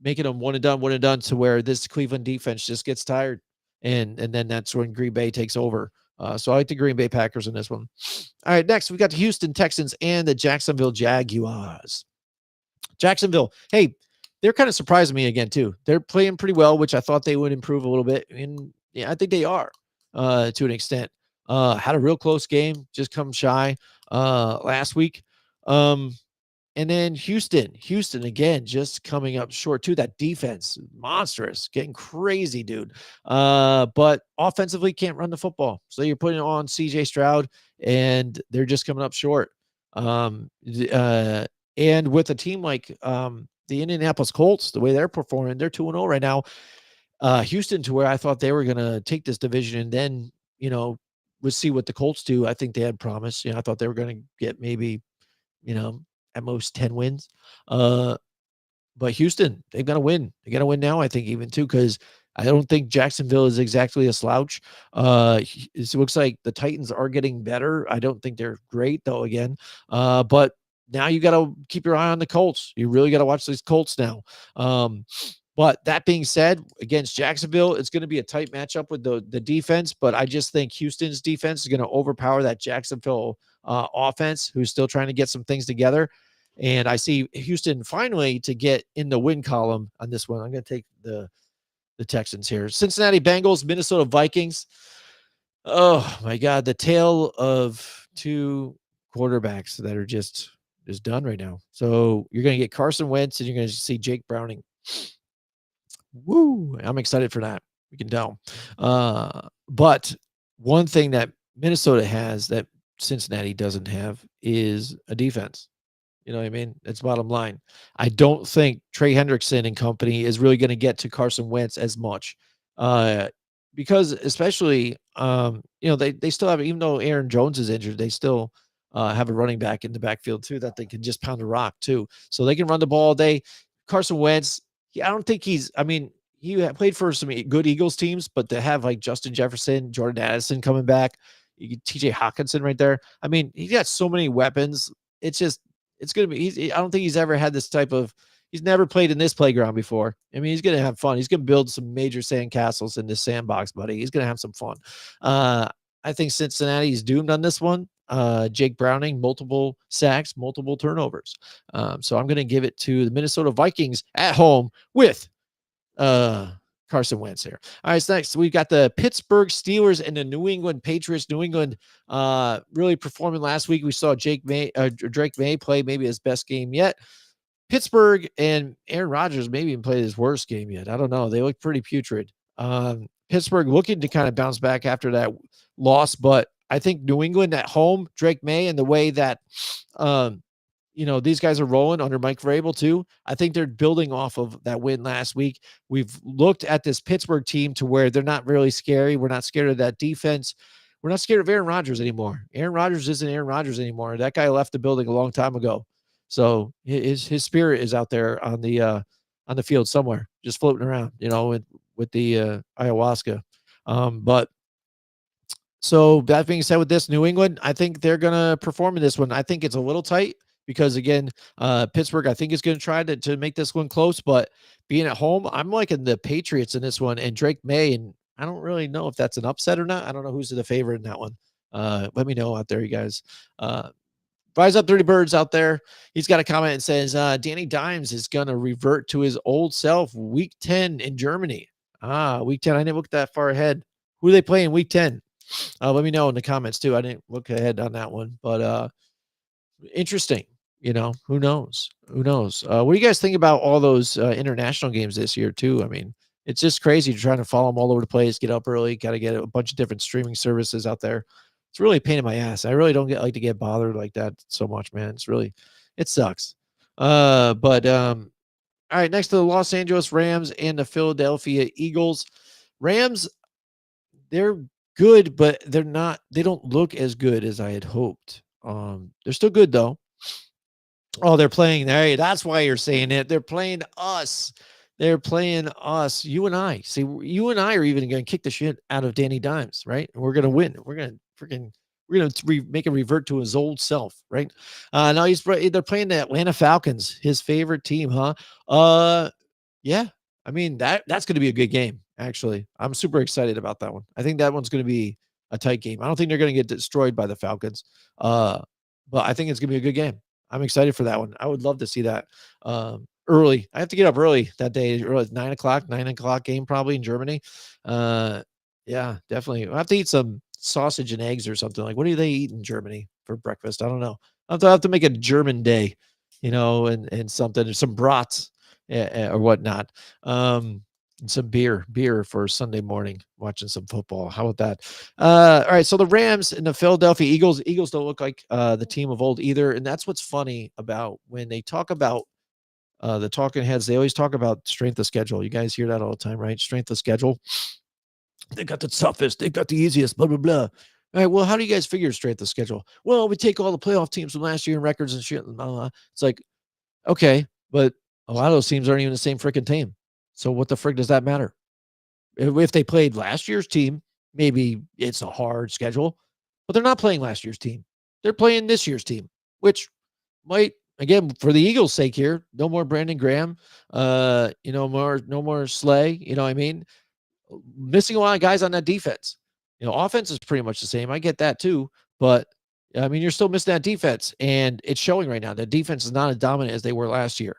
Speaker 3: making them one and done to where this Cleveland defense just gets tired. And then that's when Green Bay takes over. So I like the Green Bay Packers in this one. All right, next we got the Houston Texans and the Jacksonville Jaguars. Jacksonville, hey, they're kind of surprising me again too. They're playing pretty well, which I thought they would improve a little bit, and yeah, I think they are to an extent. Had a real close game, just come shy last week. And then Houston again, just coming up short too. That defense, monstrous, getting crazy, dude. But offensively can't run the football. So you're putting on CJ Stroud, and they're just coming up short. And with a team like the Indianapolis Colts, the way they're performing, they're 2-0 right now. Houston, to where I thought they were going to take this division, and then, we'll see what the Colts do. I think they had promise. I thought they were going to get maybe, at most 10 wins. But Houston, they've got to win. They got to win now, I think, even too, because I don't think Jacksonville is exactly a slouch. It looks like the Titans are getting better. I don't think they're great, though, again. But now you got to keep your eye on the Colts. You really got to watch these Colts now. But that being said, against Jacksonville, it's going to be a tight matchup with the defense. But I just think Houston's defense is going to overpower that Jacksonville offense, who's still trying to get some things together. And I see Houston finally to get in the win column on this one. I'm going to take the Texans here. Cincinnati Bengals, Minnesota Vikings. Oh, my God. The tale of two quarterbacks that are just done right now. So you're going to get Carson Wentz, and you're going to see Jake Browning. Woo! I'm excited for that. We can tell. But one thing that Minnesota has that Cincinnati doesn't have is a defense. You know what I mean? That's bottom line. I don't think Trey Hendrickson and company is really going to get to Carson Wentz as much. Because especially, they still have, even though Aaron Jones is injured, they still have a running back in the backfield too that they can just pound a rock too. So they can run the ball all day. Carson Wentz, I don't think he played for some good Eagles teams, but to have like Justin Jefferson, Jordan Addison coming back, TJ Hawkinson right there. I mean, he's got so many weapons. It's going to be, I don't think he's ever had this he's never played in this playground before. I mean, he's going to have fun. He's going to build some major sandcastles in this sandbox, buddy. He's going to have some fun. I think Cincinnati's doomed on this one. Jake Browning, multiple sacks, multiple turnovers. So I'm going to give it to the Minnesota Vikings at home with Carson Wentz here. All right, so next we've got the Pittsburgh Steelers and the New England Patriots. New England really performing last week. We saw Drake May play maybe his best game yet. Pittsburgh and Aaron Rodgers maybe even played his worst game yet. I don't know. They look pretty putrid. Pittsburgh looking to kind of bounce back after that loss, but I think New England at home, Drake May, and the way that these guys are rolling under Mike Vrabel too. I think they're building off of that win last week. We've looked at this Pittsburgh team to where they're not really scary. We're not scared of that defense. We're not scared of Aaron Rodgers anymore. Aaron Rodgers isn't Aaron Rodgers anymore. That guy left the building a long time ago. So his spirit is out there on the field somewhere, just floating around, with the ayahuasca. But so that being said, with this New England, I think they're going to perform in this one. I think it's a little tight because, again, Pittsburgh, I think, is going to try to make this one close. But being at home, I'm liking the Patriots in this one and Drake May. And I don't really know if that's an upset or not. I don't know who's the favorite in that one. Let me know out there, you guys. Rise up 30 Birds out there. He's got a comment and says, Danny Dimes is going to revert to his old self week 10 in Germany. Week 10. I didn't look that far ahead. Who are they playing week 10? Let me know in the comments too. I didn't look ahead on that one, but interesting. Who knows? Who knows? What do you guys think about all those international games this year too? I mean, it's just crazy trying to follow them all over the place, get up early, got to get a bunch of different streaming services out there. It's really a pain in my ass. I really don't like to get bothered like that so much, man. It sucks. But all right, next to the Los Angeles Rams and the Philadelphia Eagles. Rams, they're good, but they don't look as good as I had hoped. They're still good though. Oh, they're playing. Hey, that's why you're saying it. They're playing us. They're playing us. You and I. See, you and I are even going to kick the shit out of Danny Dimes, right? And we're going to win. We're going to make him revert to his old self, right? Now they're playing the Atlanta Falcons, his favorite team, huh? Yeah. I mean, that's going to be a good game, actually. I'm super excited about that one. I think that one's going to be a tight game. I don't think they're going to get destroyed by the Falcons. But I think it's going to be a good game. I'm excited for that one. I would love to see that early. I have to get up early that day, early 9 o'clock game probably in Germany. Yeah, definitely. I'll have to eat some sausage and eggs or something. Like, what do they eat in Germany for breakfast? I don't know. I'll have to make a German day, and something, or some brats or whatnot. And some beer for Sunday morning, watching some football. How about that? All right. So the Rams and the Philadelphia Eagles don't look like the team of old either. And that's what's funny about when they talk about the talking heads. They always talk about strength of schedule. You guys hear that all the time, right? Strength of schedule. They got the toughest. They got the easiest. Blah blah blah. All right. Well, how do you guys figure strength of schedule? Well, we take all the playoff teams from last year and records and shit. And blah, blah. It's like, okay, but a lot of those teams aren't even the same freaking team. So what the frick does that matter? If they played last year's team, maybe it's a hard schedule, but they're not playing last year's team. They're playing this year's team, which might, again, for the Eagles' sake here, no more Brandon Graham, no more Slay. You know what I mean? Missing a lot of guys on that defense. Offense is pretty much the same. I get that too, but I mean, you're still missing that defense, and it's showing right now. The defense is not as dominant as they were last year.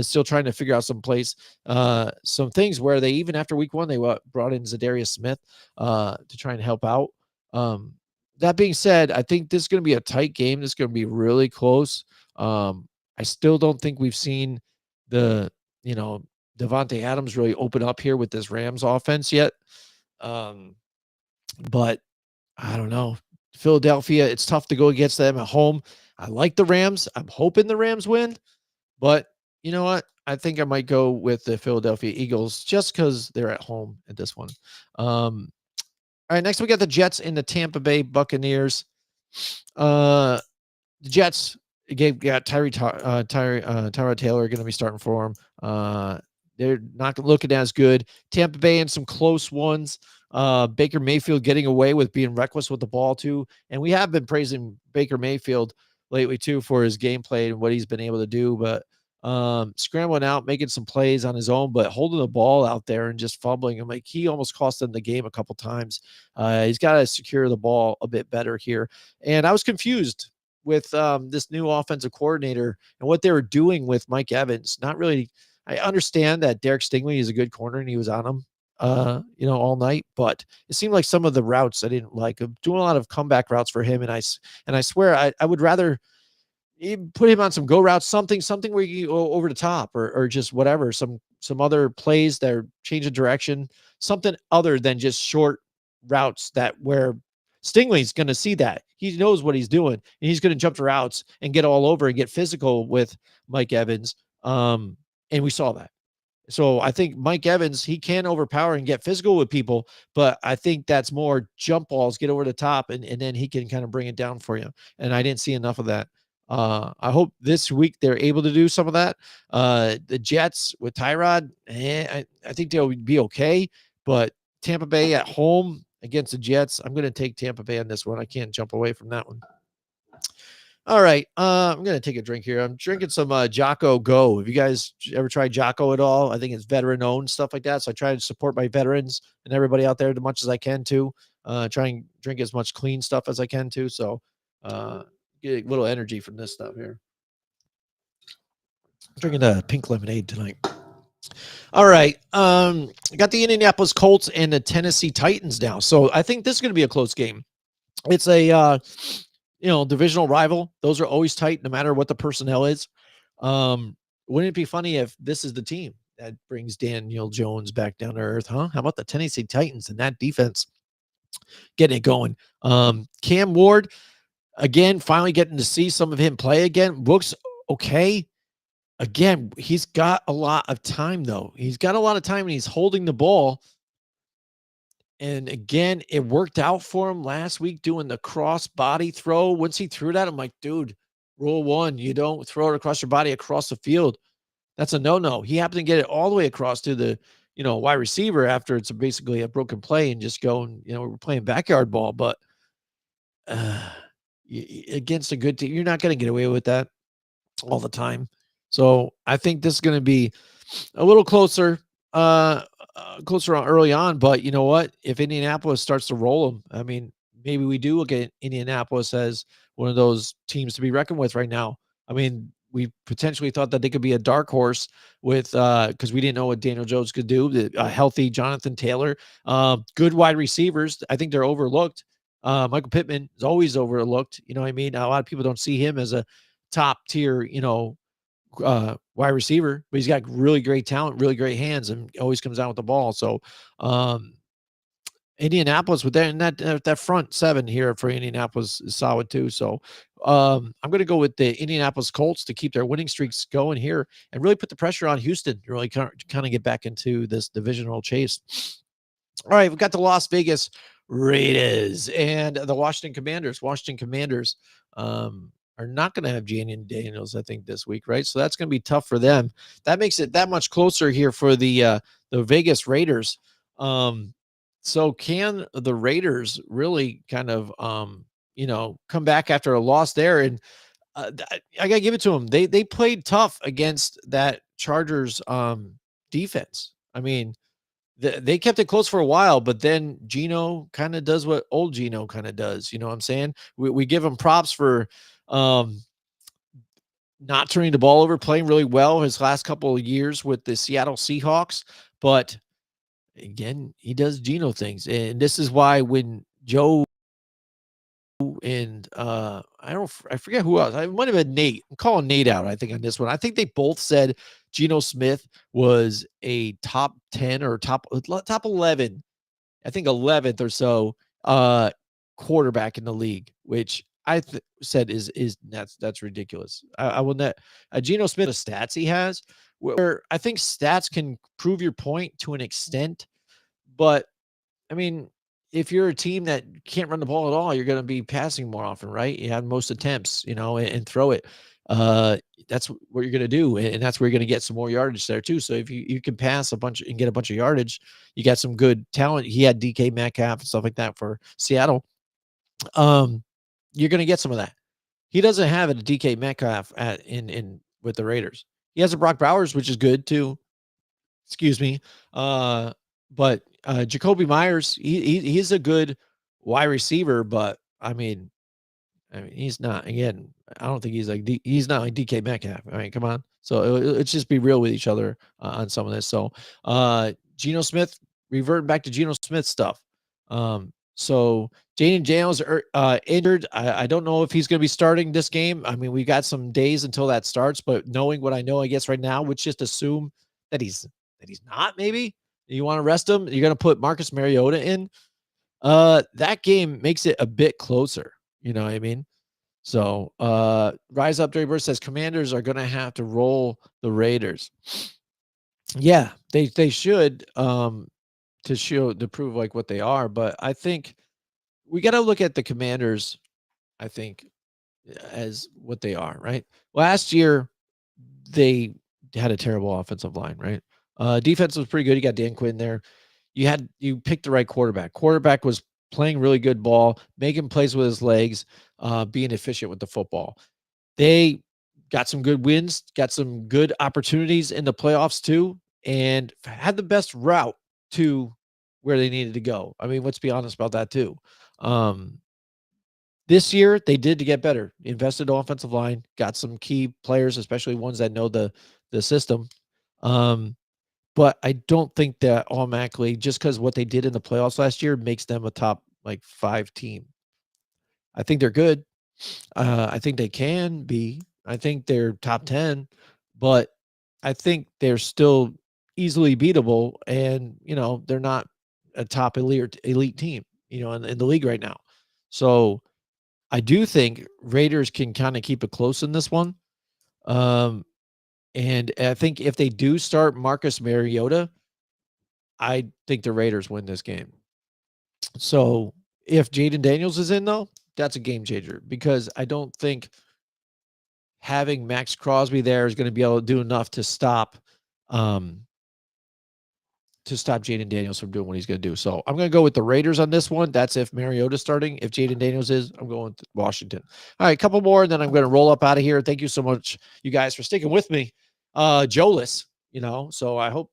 Speaker 3: Still trying to figure out some things where they, even after week one, they brought in Zadarius Smith to try and help out. That being said, I think this is going to be a tight game. This is going to be really close. I still don't think we've seen Davante Adams really open up here with this Rams offense yet. But I don't know. Philadelphia, it's tough to go against them at home. I like the Rams. I'm hoping the Rams win, but you know what? I think I might go with the Philadelphia Eagles just because they're at home at this one. All right, next we got the Jets and the Tampa Bay Buccaneers. The Jets got Tyrod Taylor going to be starting for them. They're not looking as good. Tampa Bay in some close ones. Baker Mayfield getting away with being reckless with the ball too. And we have been praising Baker Mayfield lately too for his gameplay and what he's been able to do, but scrambling out, making some plays on his own, but holding the ball out there and just fumbling him. Like, he almost cost them the game a couple times. He's got to secure the ball a bit better here. And I was confused with this new offensive coordinator and what they were doing with Mike Evans. Not really. I understand that Derek Stingley is a good corner and he was on him all night, but it seemed like some of the routes I didn't like. I'm doing a lot of comeback routes for him, and I swear I would rather put him on some go routes, something where you go over the top or just whatever, some other plays that are change of direction, something other than just short routes that where Stingley's going to see that. He knows what he's doing, and he's going to jump to routes and get all over and get physical with Mike Evans. And we saw that. So I think Mike Evans, he can overpower and get physical with people, but I think that's more jump balls, get over the top, and then he can kind of bring it down for you. And I didn't see enough of that. I hope this week they're able to do some of that. The Jets with Tyrod, I think they'll be okay, but Tampa Bay at home against the Jets, I'm going to take Tampa Bay on this one. I can't jump away from that one. All right. I'm going to take a drink here. I'm drinking some Jocko Go. Have you guys ever tried Jocko at all? I think it's veteran owned, stuff like that. So I try to support my veterans and everybody out there as much as I can too. Try and drink as much clean stuff as I can too. So get a little energy from this stuff here. I'm drinking a pink lemonade tonight. All right. I got the Indianapolis Colts and the Tennessee Titans now. So I think this is going to be a close game. It's divisional rival. Those are always tight, no matter what the personnel is. Wouldn't it be funny if this is the team that brings Daniel Jones back down to earth, huh? How about the Tennessee Titans and that defense getting it going? Cam Ward, again, finally getting to see some of him play again. Looks okay. Again, he's got a lot of time, though. He's got a lot of time, and he's holding the ball. And again, it worked out for him last week doing the cross body throw. Once he threw that, I'm like, dude, rule one, you don't throw it across your body across the field. That's a no-no. He happened to get it all the way across to the, wide receiver after it's basically a broken play and just going, we're playing backyard ball. But against a good team, you're not going to get away with that all the time. So I think this is going to be a little closer early on. But you know what? If Indianapolis starts to roll them, I mean, maybe we do look at Indianapolis as one of those teams to be reckoned with right now. I mean, we potentially thought that they could be a dark horse with because we didn't know what Daniel Jones could do. A healthy Jonathan Taylor, good wide receivers. I think they're overlooked. Michael Pittman is always overlooked. You know what I mean? A lot of people don't see him as a top tier, wide receiver, but he's got really great talent, really great hands, and always comes out with the ball. So, Indianapolis with that front seven here for Indianapolis is solid too. So, I'm going to go with the Indianapolis Colts to keep their winning streaks going here and really put the pressure on Houston to really kind of get back into this divisional chase. All right, we've got the Las Vegas Raiders and the Washington Commanders. Washington Commanders are not going to have Janian Daniels, I think, this week, right? So that's going to be tough for them. That makes it that much closer here for the Vegas Raiders. So can the Raiders really kind of, come back after a loss there? And I got to give it to them. They played tough against that Chargers defense. I mean, they kept it close for a while, but then Geno kind of does what old Geno kind of does. You know what I'm saying? We give him props for not turning the ball over, playing really well his last couple of years with the Seattle Seahawks. But again, he does Geno things. And this is why when Joe and I forget who else. I might have been Nate. I'm calling Nate out, I think, on this one. I think they both said Geno Smith was a top 10 or top 11, I think 11th or so quarterback in the league, which I said is that's ridiculous. I will not. Geno Smith, the stats he has, where I think stats can prove your point to an extent, but I mean, if you're a team that can't run the ball at all, you're going to be passing more often, right? You have most attempts, and throw it. That's what you're going to do, and that's where you're going to get some more yardage there too. So if you can pass a bunch and get a bunch of yardage, you got some good talent. He had DK Metcalf and stuff like that for Seattle. You're going to get some of that. He doesn't have a DK Metcalf in with the Raiders. He has a Brock Bowers, which is good too. Excuse me. But Jacoby Myers, he's a good wide receiver, but I mean, he's not. Again, I don't think he's not like DK Metcalf. I mean, come on. So let's just be real with each other on some of this. So, Geno Smith, reverting back to Geno Smith stuff. So Janian Daniels injured. I don't know if he's going to be starting this game. I mean, we got some days until that starts, but knowing what I know, I guess right now, let's just assume that he's not. Maybe you want to rest him. You're going to put Marcus Mariota in. That game makes it a bit closer. You know what I mean? So, Rise Up Dirty Bird says Commanders are going to have to roll the Raiders. Yeah, they should to prove like what they are, but I think we got to look at the Commanders, I think, as what they are, right? Last year they had a terrible offensive line, right? Defense was pretty good. You got Dan Quinn there. You picked the right quarterback. Quarterback was playing really good ball, making plays with his legs, being efficient with the football. They got some good wins, got some good opportunities in the playoffs too, and had the best route to where they needed to go. I mean, let's be honest about that too. This year they did to get better. Invested in offensive line, got some key players, especially ones that know the system. But I don't think that automatically, just because what they did in the playoffs last year, makes them a top 5 team. I think they're good. I think they can be. I think they're top 10, but I think they're still easily beatable. And, they're not a top elite team, in the league right now. So I do think Raiders can kind of keep it close in this one. And I think if they do start Marcus Mariota, I think the Raiders win this game. So if Jaden Daniels is in, though, that's a game changer because I don't think having Max Crosby there is going to be able to do enough to stop Jaden Daniels from doing what he's going to do. So I'm going to go with the Raiders on this one. That's if Mariota's starting. If Jaden Daniels is, I'm going to Washington. All right, a couple more, and then I'm going to roll up out of here. Thank you so much, you guys, for sticking with me. Joeless, so I hope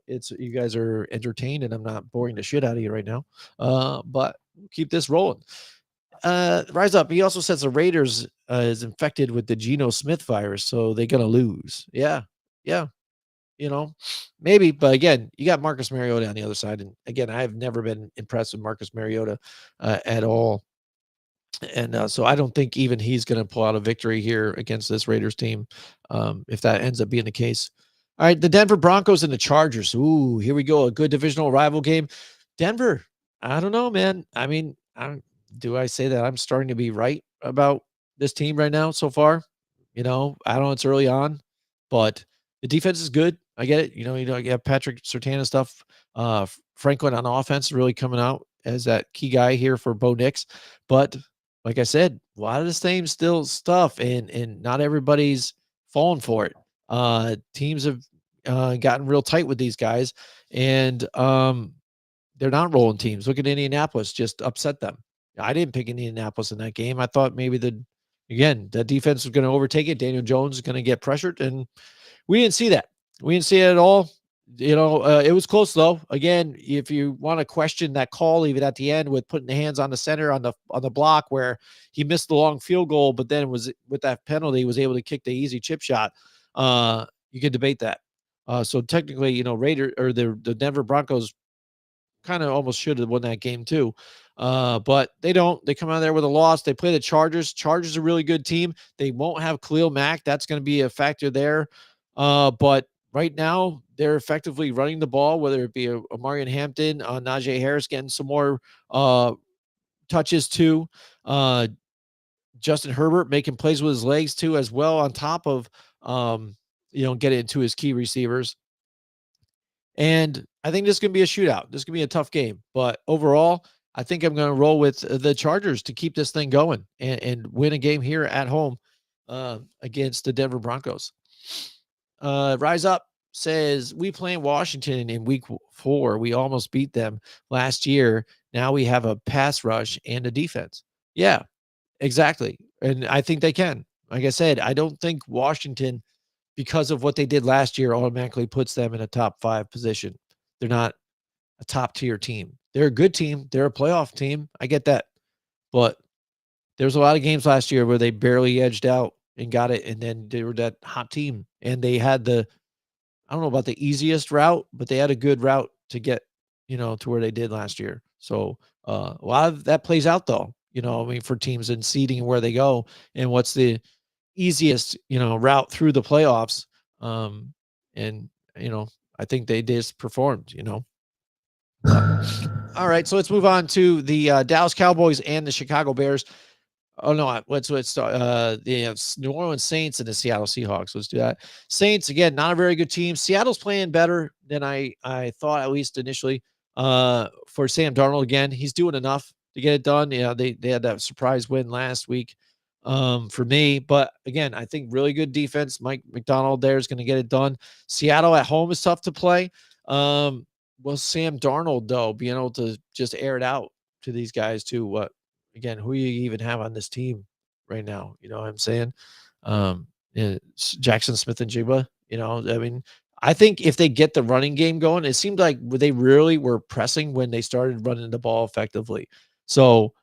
Speaker 3: it's you guys are entertained and I'm not boring the shit out of you right now. But keep this rolling. Rise Up. He also says the Raiders is infected with the Geno Smith virus, so they're going to lose. Yeah. Maybe, but again, you got Marcus Mariota on the other side. And again, I've never been impressed with Marcus Mariota at all. And so I don't think even he's going to pull out a victory here against this Raiders team if that ends up being the case. All right, the Denver Broncos and the Chargers. Ooh, here we go. A good divisional rival game. Denver, I don't know, man. I mean, do I say that I'm starting to be right about this team right now so far? I don't know. It's early on, but the defense is good. I get it. You have Patrick Surtain and stuff. Franklin on offense really coming out as that key guy here for Bo Nix. But like I said, a lot of the same still stuff, and not everybody's falling for it. Teams have gotten real tight with these guys, and they're not rolling teams. Look at Indianapolis, just upset them. I didn't pick Indianapolis in that game. I thought maybe the defense was going to overtake it. Daniel Jones is going to get pressured, and we didn't see that. We didn't see it at all. It was close though. Again, if you want to question that call, even at the end with putting the hands on the center on the block where he missed the long field goal, but then was with that penalty was able to kick the easy chip shot. You can debate that. So technically, Raider or the Denver Broncos kind of almost should have won that game too. But they don't. They come out there with a loss. They play the Chargers. Chargers are a really good team. They won't have Khalil Mack. That's going to be a factor there. But right now, they're effectively running the ball, whether it be a Marion Hampton, Najee Harris getting some more touches too. Justin Herbert making plays with his legs too, as well, on top of getting into his key receivers. And I think this is going to be a shootout. This is going to be a tough game. But overall, I think I'm going to roll with the Chargers to keep this thing going and win a game here at home against the Denver Broncos. Rise Up says, we play in Washington in week 4. We almost beat them last year. Now we have a pass rush and a defense. Yeah, exactly. And I think they can. Like I said, I don't think Washington, because of what they did last year, automatically puts them in a top 5 position. They're not a top tier team. They're a good team. They're a playoff team. I get that. But there's a lot of games last year where they barely edged out and got it. And then they were that hot team. And they had I don't know about the easiest route, but they had a good route to get, to where they did last year. So a lot of that plays out though, for teams and seeding and where they go and what's the easiest, route through the playoffs. And I think they just performed, all right, so let's move on to the Dallas Cowboys and the Chicago Bears. Oh no, let's start the New Orleans Saints and the Seattle Seahawks. Let's do that. Saints, again, not a very good team. Seattle's playing better than I thought, at least initially. For Sam Darnold, again, he's doing enough to get it done. They had that surprise win last week for me. But again, I think really good defense. Mike McDonald there is going to get it done. Seattle at home is tough to play. Well, Sam Darnold, though, being able to just air it out to these guys too. Again, who you even have on this team right now? You know what I'm saying? Jackson Smith and Jigba, I mean, I think if they get the running game going, it seemed like they really were pressing when they started running the ball effectively. So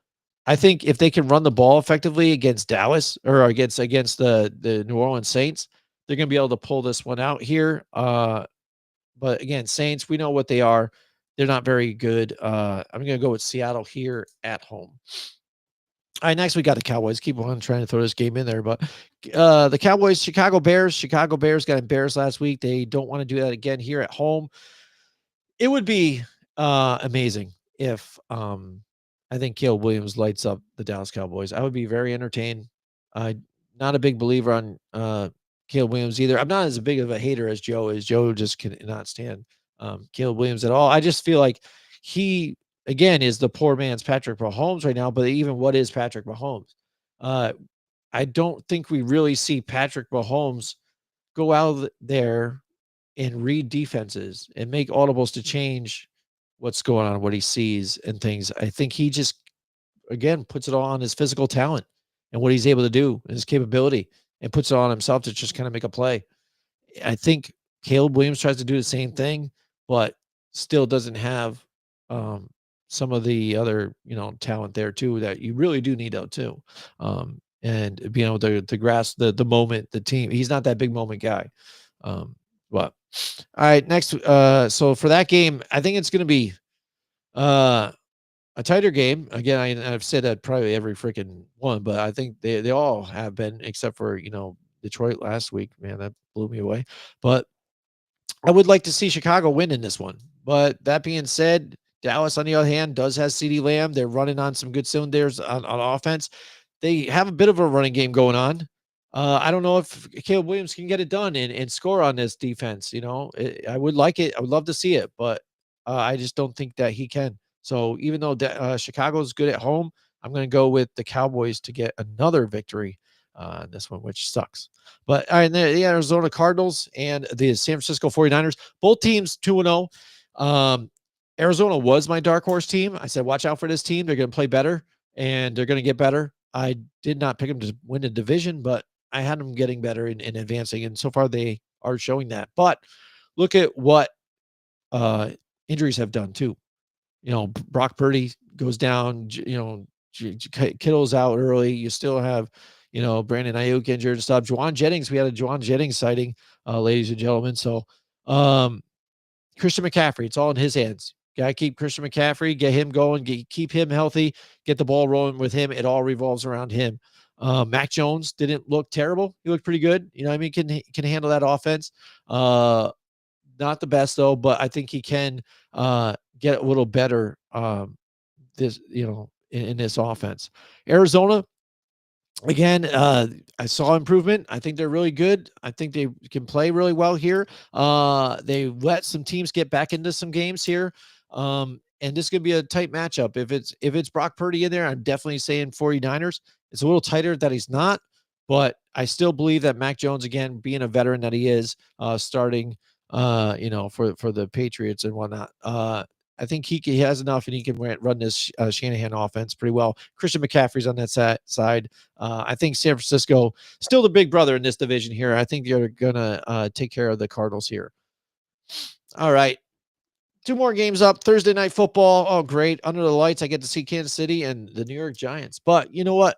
Speaker 3: I think if they can run the ball effectively against Dallas or against the New Orleans Saints, they're going to be able to pull this one out here. But again, Saints, we know what they are. They're not very good. I'm going to go with Seattle here at home. All right, next we got the Cowboys. Keep on trying to throw this game in there, but the Cowboys, Chicago Bears got embarrassed last week. They don't want to do that again here at home. It would be amazing if I think Caleb Williams lights up the Dallas Cowboys. I would be very entertained. I'm not a big believer on Caleb Williams either. I'm not as big of a hater as Joe is. Joe just cannot stand Caleb Williams at all. I just feel like he again is the poor man's Patrick Mahomes right now. But even what is Patrick Mahomes? Uh, I don't think we really see Patrick Mahomes go out there and read defenses and make audibles to change what's going on, what he sees and things. I think he just again puts it all on his physical talent and what he's able to do and his capability and puts it on himself to just kind of make a play. I think Caleb Williams tries to do the same thing, but still doesn't have some of the other, talent there too that you really do need out too. And being able to grasp the moment, the team. He's not that big moment guy. But all right, next. So for that game, I think it's going to be a tighter game. Again, I've said that probably every freaking one, but I think they all have been, except for Detroit last week. Man, that blew me away. But I would like to see Chicago win in this one. But that being said, Dallas, on the other hand, does have CeeDee Lamb. They're running on some good cylinders on offense. They have a bit of a running game going on. I don't know if Caleb Williams can get it done and score on this defense. I would like it. I would love to see it, but I just don't think that he can. So even though Chicago's good at home, I'm going to go with the Cowboys to get another victory in this one, which sucks. But all right, the Arizona Cardinals and the San Francisco 49ers, both teams 2-0. Arizona was my dark horse team. I said, watch out for this team. They're going to play better and they're going to get better. I did not pick them to win the division, but I had them getting better and advancing. And so far they are showing that. But look at what injuries have done too. Brock Purdy goes down, Kittle's out early. You still have, Brandon Ayuk injured and stuff. Juwan Jennings, we had a Juwan Jennings sighting, ladies and gentlemen. So Christian McCaffrey, it's all in his hands. Got to keep Christian McCaffrey, get him going, keep him healthy, get the ball rolling with him. It all revolves around him. Mac Jones didn't look terrible. He looked pretty good. Can handle that offense. Not the best though, but I think he can get a little better in this offense. Arizona, again, I saw improvement. I think they're really good. I think they can play really well here. They let some teams get back into some games here. And this could be a tight matchup. If it's Brock Purdy in there, I'm definitely saying 49ers. It's a little tighter that he's not, but I still believe that Mac Jones, again, being a veteran that he is, starting, for the Patriots and whatnot. I think he has enough and he can run this Shanahan offense pretty well. Christian McCaffrey's on that side. I think San Francisco, still the big brother in this division here. I think they're going to take care of the Cardinals here. All right. 2 more games up. Thursday night football. Oh, great. Under the lights, I get to see Kansas City and the New York Giants. But you know what?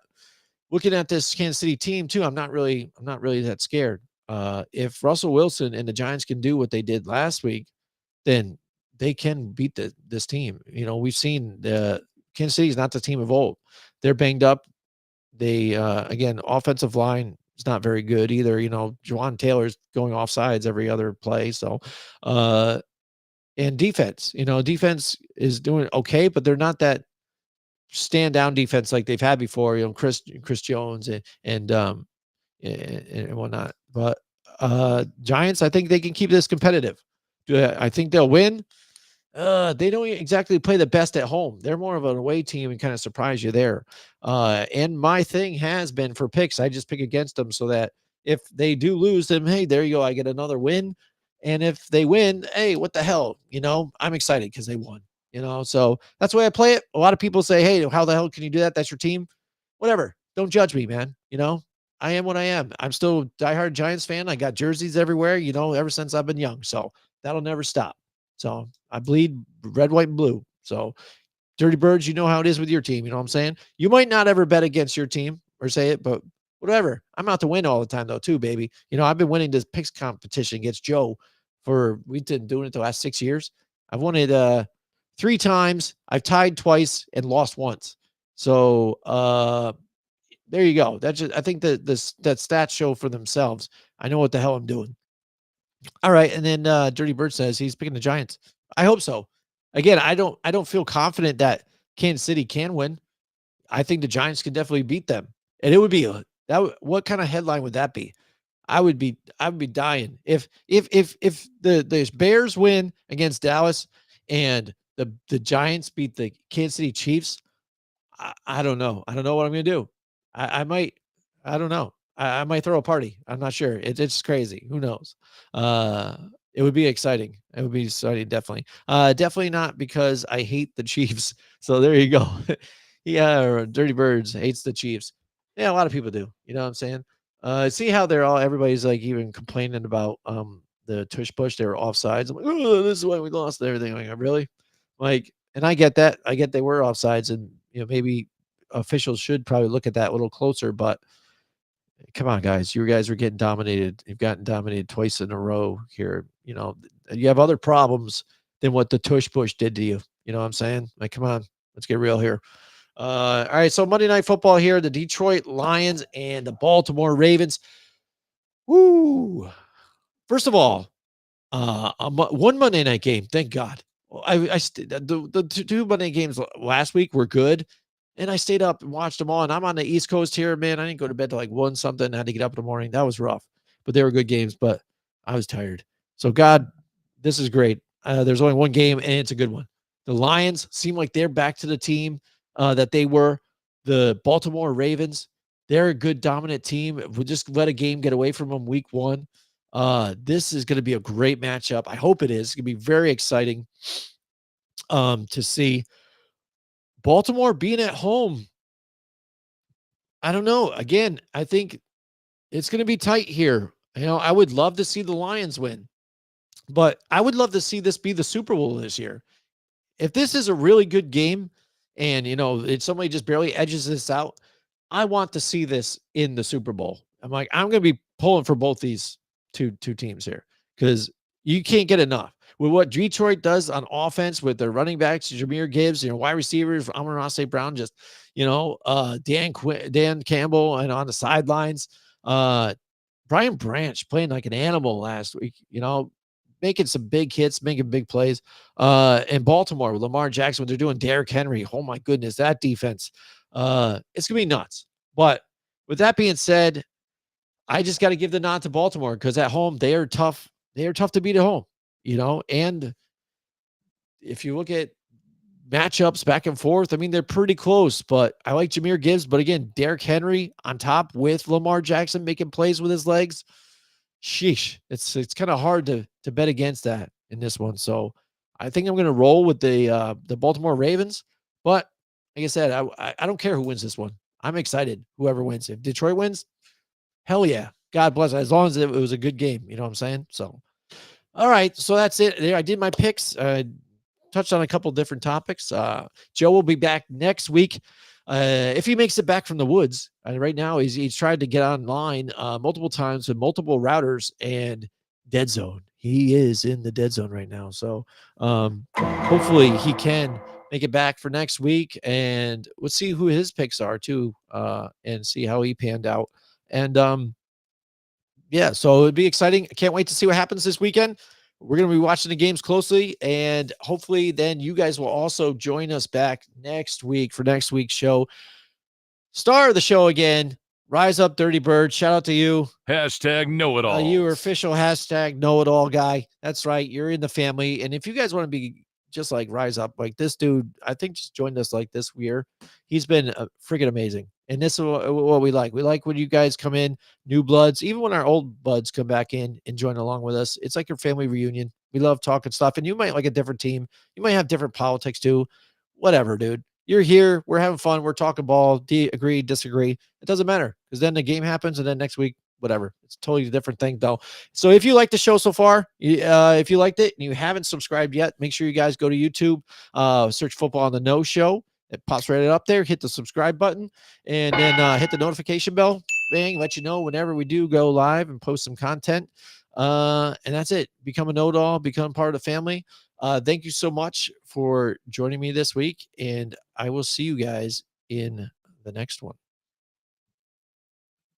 Speaker 3: Looking at this Kansas City team too, I'm not really that scared. If Russell Wilson and the Giants can do what they did last week, then they can beat this team. We've seen the Kansas City is not the team of old. They're banged up. They, again, offensive line is not very good either. Juwan Taylor's going off sides every other play. So, and defense, defense is doing okay, but they're not that stand down defense like they've had before. Chris Jones and whatnot. But Giants, I think they can keep this competitive. I think they'll win. They don't exactly play the best at home. They're more of an away team and kind of surprise you there. And my thing has been for picks, I just pick against them so that if they do lose them, hey, there you go. I get another win. And if they win, hey, what the hell? I'm excited because they won. So that's the way I play it. A lot of people say, hey, how the hell can you do that? That's your team. Whatever. Don't judge me, man. I am what I am. I'm still a diehard Giants fan. I got jerseys everywhere, ever since I've been young. So that'll never stop. So I bleed red, white, and blue. So Dirty Birds, you know how it is with your team. You know what I'm saying? You might not ever bet against your team or say it, but whatever. I'm out to win all the time though, too, baby. I've been winning this picks competition against Joe we've been doing it the last 6 years. I've won it 3 times. I've tied twice and lost once. So there you go. That's just, I think that that stats show for themselves. I know what the hell I'm doing. All right, and then Dirty Bird says he's picking the Giants. I hope so. Again, I don't feel confident that Kansas City can win. I think the Giants can definitely beat them, and it would be what kind of headline would that be? I would be dying if the Bears win against Dallas and the Giants beat the Kansas City Chiefs. I don't know. I don't know what I'm gonna do. I might. I don't know. I might throw a party. I'm not sure. It's crazy. Who knows? Uh, it would be exciting. It would be exciting, definitely. Definitely not because I hate the Chiefs. So there you go. Yeah, Dirty Birds hates the Chiefs. Yeah, a lot of people do. You know what I'm saying? See how everybody's like even complaining about the tush push. They were offsides. I'm like, oh, this is why we lost and everything. Like, really? Like, and I get that. I get they were offsides, and maybe officials should probably look at that a little closer. But come on, guys, you guys are getting dominated. You've gotten dominated twice in a row here. You have other problems than what the tush push did to you. You know what I'm saying? Like, come on, let's get real here. All right, so Monday Night Football here, the Detroit Lions and the Baltimore Ravens. Woo! First of all, one Monday night game, thank God. The two Monday games last week were good, and I stayed up and watched them all. And I'm on the East Coast here, man. I didn't go to bed till like 1 something. I had to get up in the morning. That was rough, but they were good games. But I was tired. So God, this is great. There's only one game, and it's a good one. The Lions seem like they're back to the team that they were. The Baltimore Ravens, they're a good dominant team. We just let a game get away from them week 1. This is going to be a great matchup. I hope it is. It's going to be very exciting to see Baltimore being at home. I don't know. Again, I think it's going to be tight here. I would love to see the Lions win, but I would love to see this be the Super Bowl this year. If this is a really good game and, somebody just barely edges this out, I want to see this in the Super Bowl. I'm going to be pulling for both these two teams here because you can't get enough with what Detroit does on offense with their running backs, Jahmyr Gibbs, wide receivers, Amon-Ra St. Brown, just, Dan Campbell, and on the sidelines, Brian Branch playing like an animal last week, making some big hits, making big plays. In Baltimore with Lamar Jackson, when they're doing Derrick Henry, oh my goodness, that defense, it's gonna be nuts. But with that being said, I just got to give the nod to Baltimore because at home they are tough. They are tough to beat at home, And if you look at matchups back and forth, I mean they're pretty close. But I like Jahmyr Gibbs. But again, Derrick Henry on top with Lamar Jackson making plays with his legs. Sheesh, it's kind of hard to bet against that in this one. So I think I'm going to roll with the Baltimore Ravens. But like I said, I don't care who wins this one. I'm excited. Whoever wins, if Detroit wins, hell yeah, God bless it. As long as it was a good game, you know what I'm saying? So, all right, so that's it. There, I did my picks. Touched on a couple different topics. Joe will be back next week. If he makes it back from the woods, right now he's tried to get online multiple times with multiple routers and dead zone. He is in the dead zone right now. So hopefully he can make it back for next week, and we'll see who his picks are too, and see how he panned out. And yeah, so it'd be exciting. I can't wait to see what happens this weekend. We're going to be watching the games closely, and hopefully then you guys will also join us back next week for next week's show. Star of the show again, Rise Up Dirty Bird. Shout out to you.
Speaker 1: Hashtag know it all.
Speaker 3: You are official hashtag know it all guy. That's right. You're in the family. And if you guys want to be just like Rise Up, like this dude, I think just joined us like this year. He's been freaking amazing. And this is what we like. We like when you guys come in, new bloods, even when our old buds come back in and join along with us. It's like your family reunion. We love talking stuff. And you might like a different team. You might have different politics too. Whatever, dude. You're here. We're having fun. We're talking ball. Agree, disagree. It doesn't matter because then the game happens and then next week, whatever. It's a totally different thing though. So if you like the show so far, if you liked it and you haven't subscribed yet, make sure you guys go to YouTube, search Football on the No Show. It pops right up there. Hit the subscribe button and then hit the notification bell. Bang, let you know whenever we do go live and post some content. And that's it. Become a know-it-all, become part of the family. Thank you so much for joining me this week, and I will see you guys in the next one.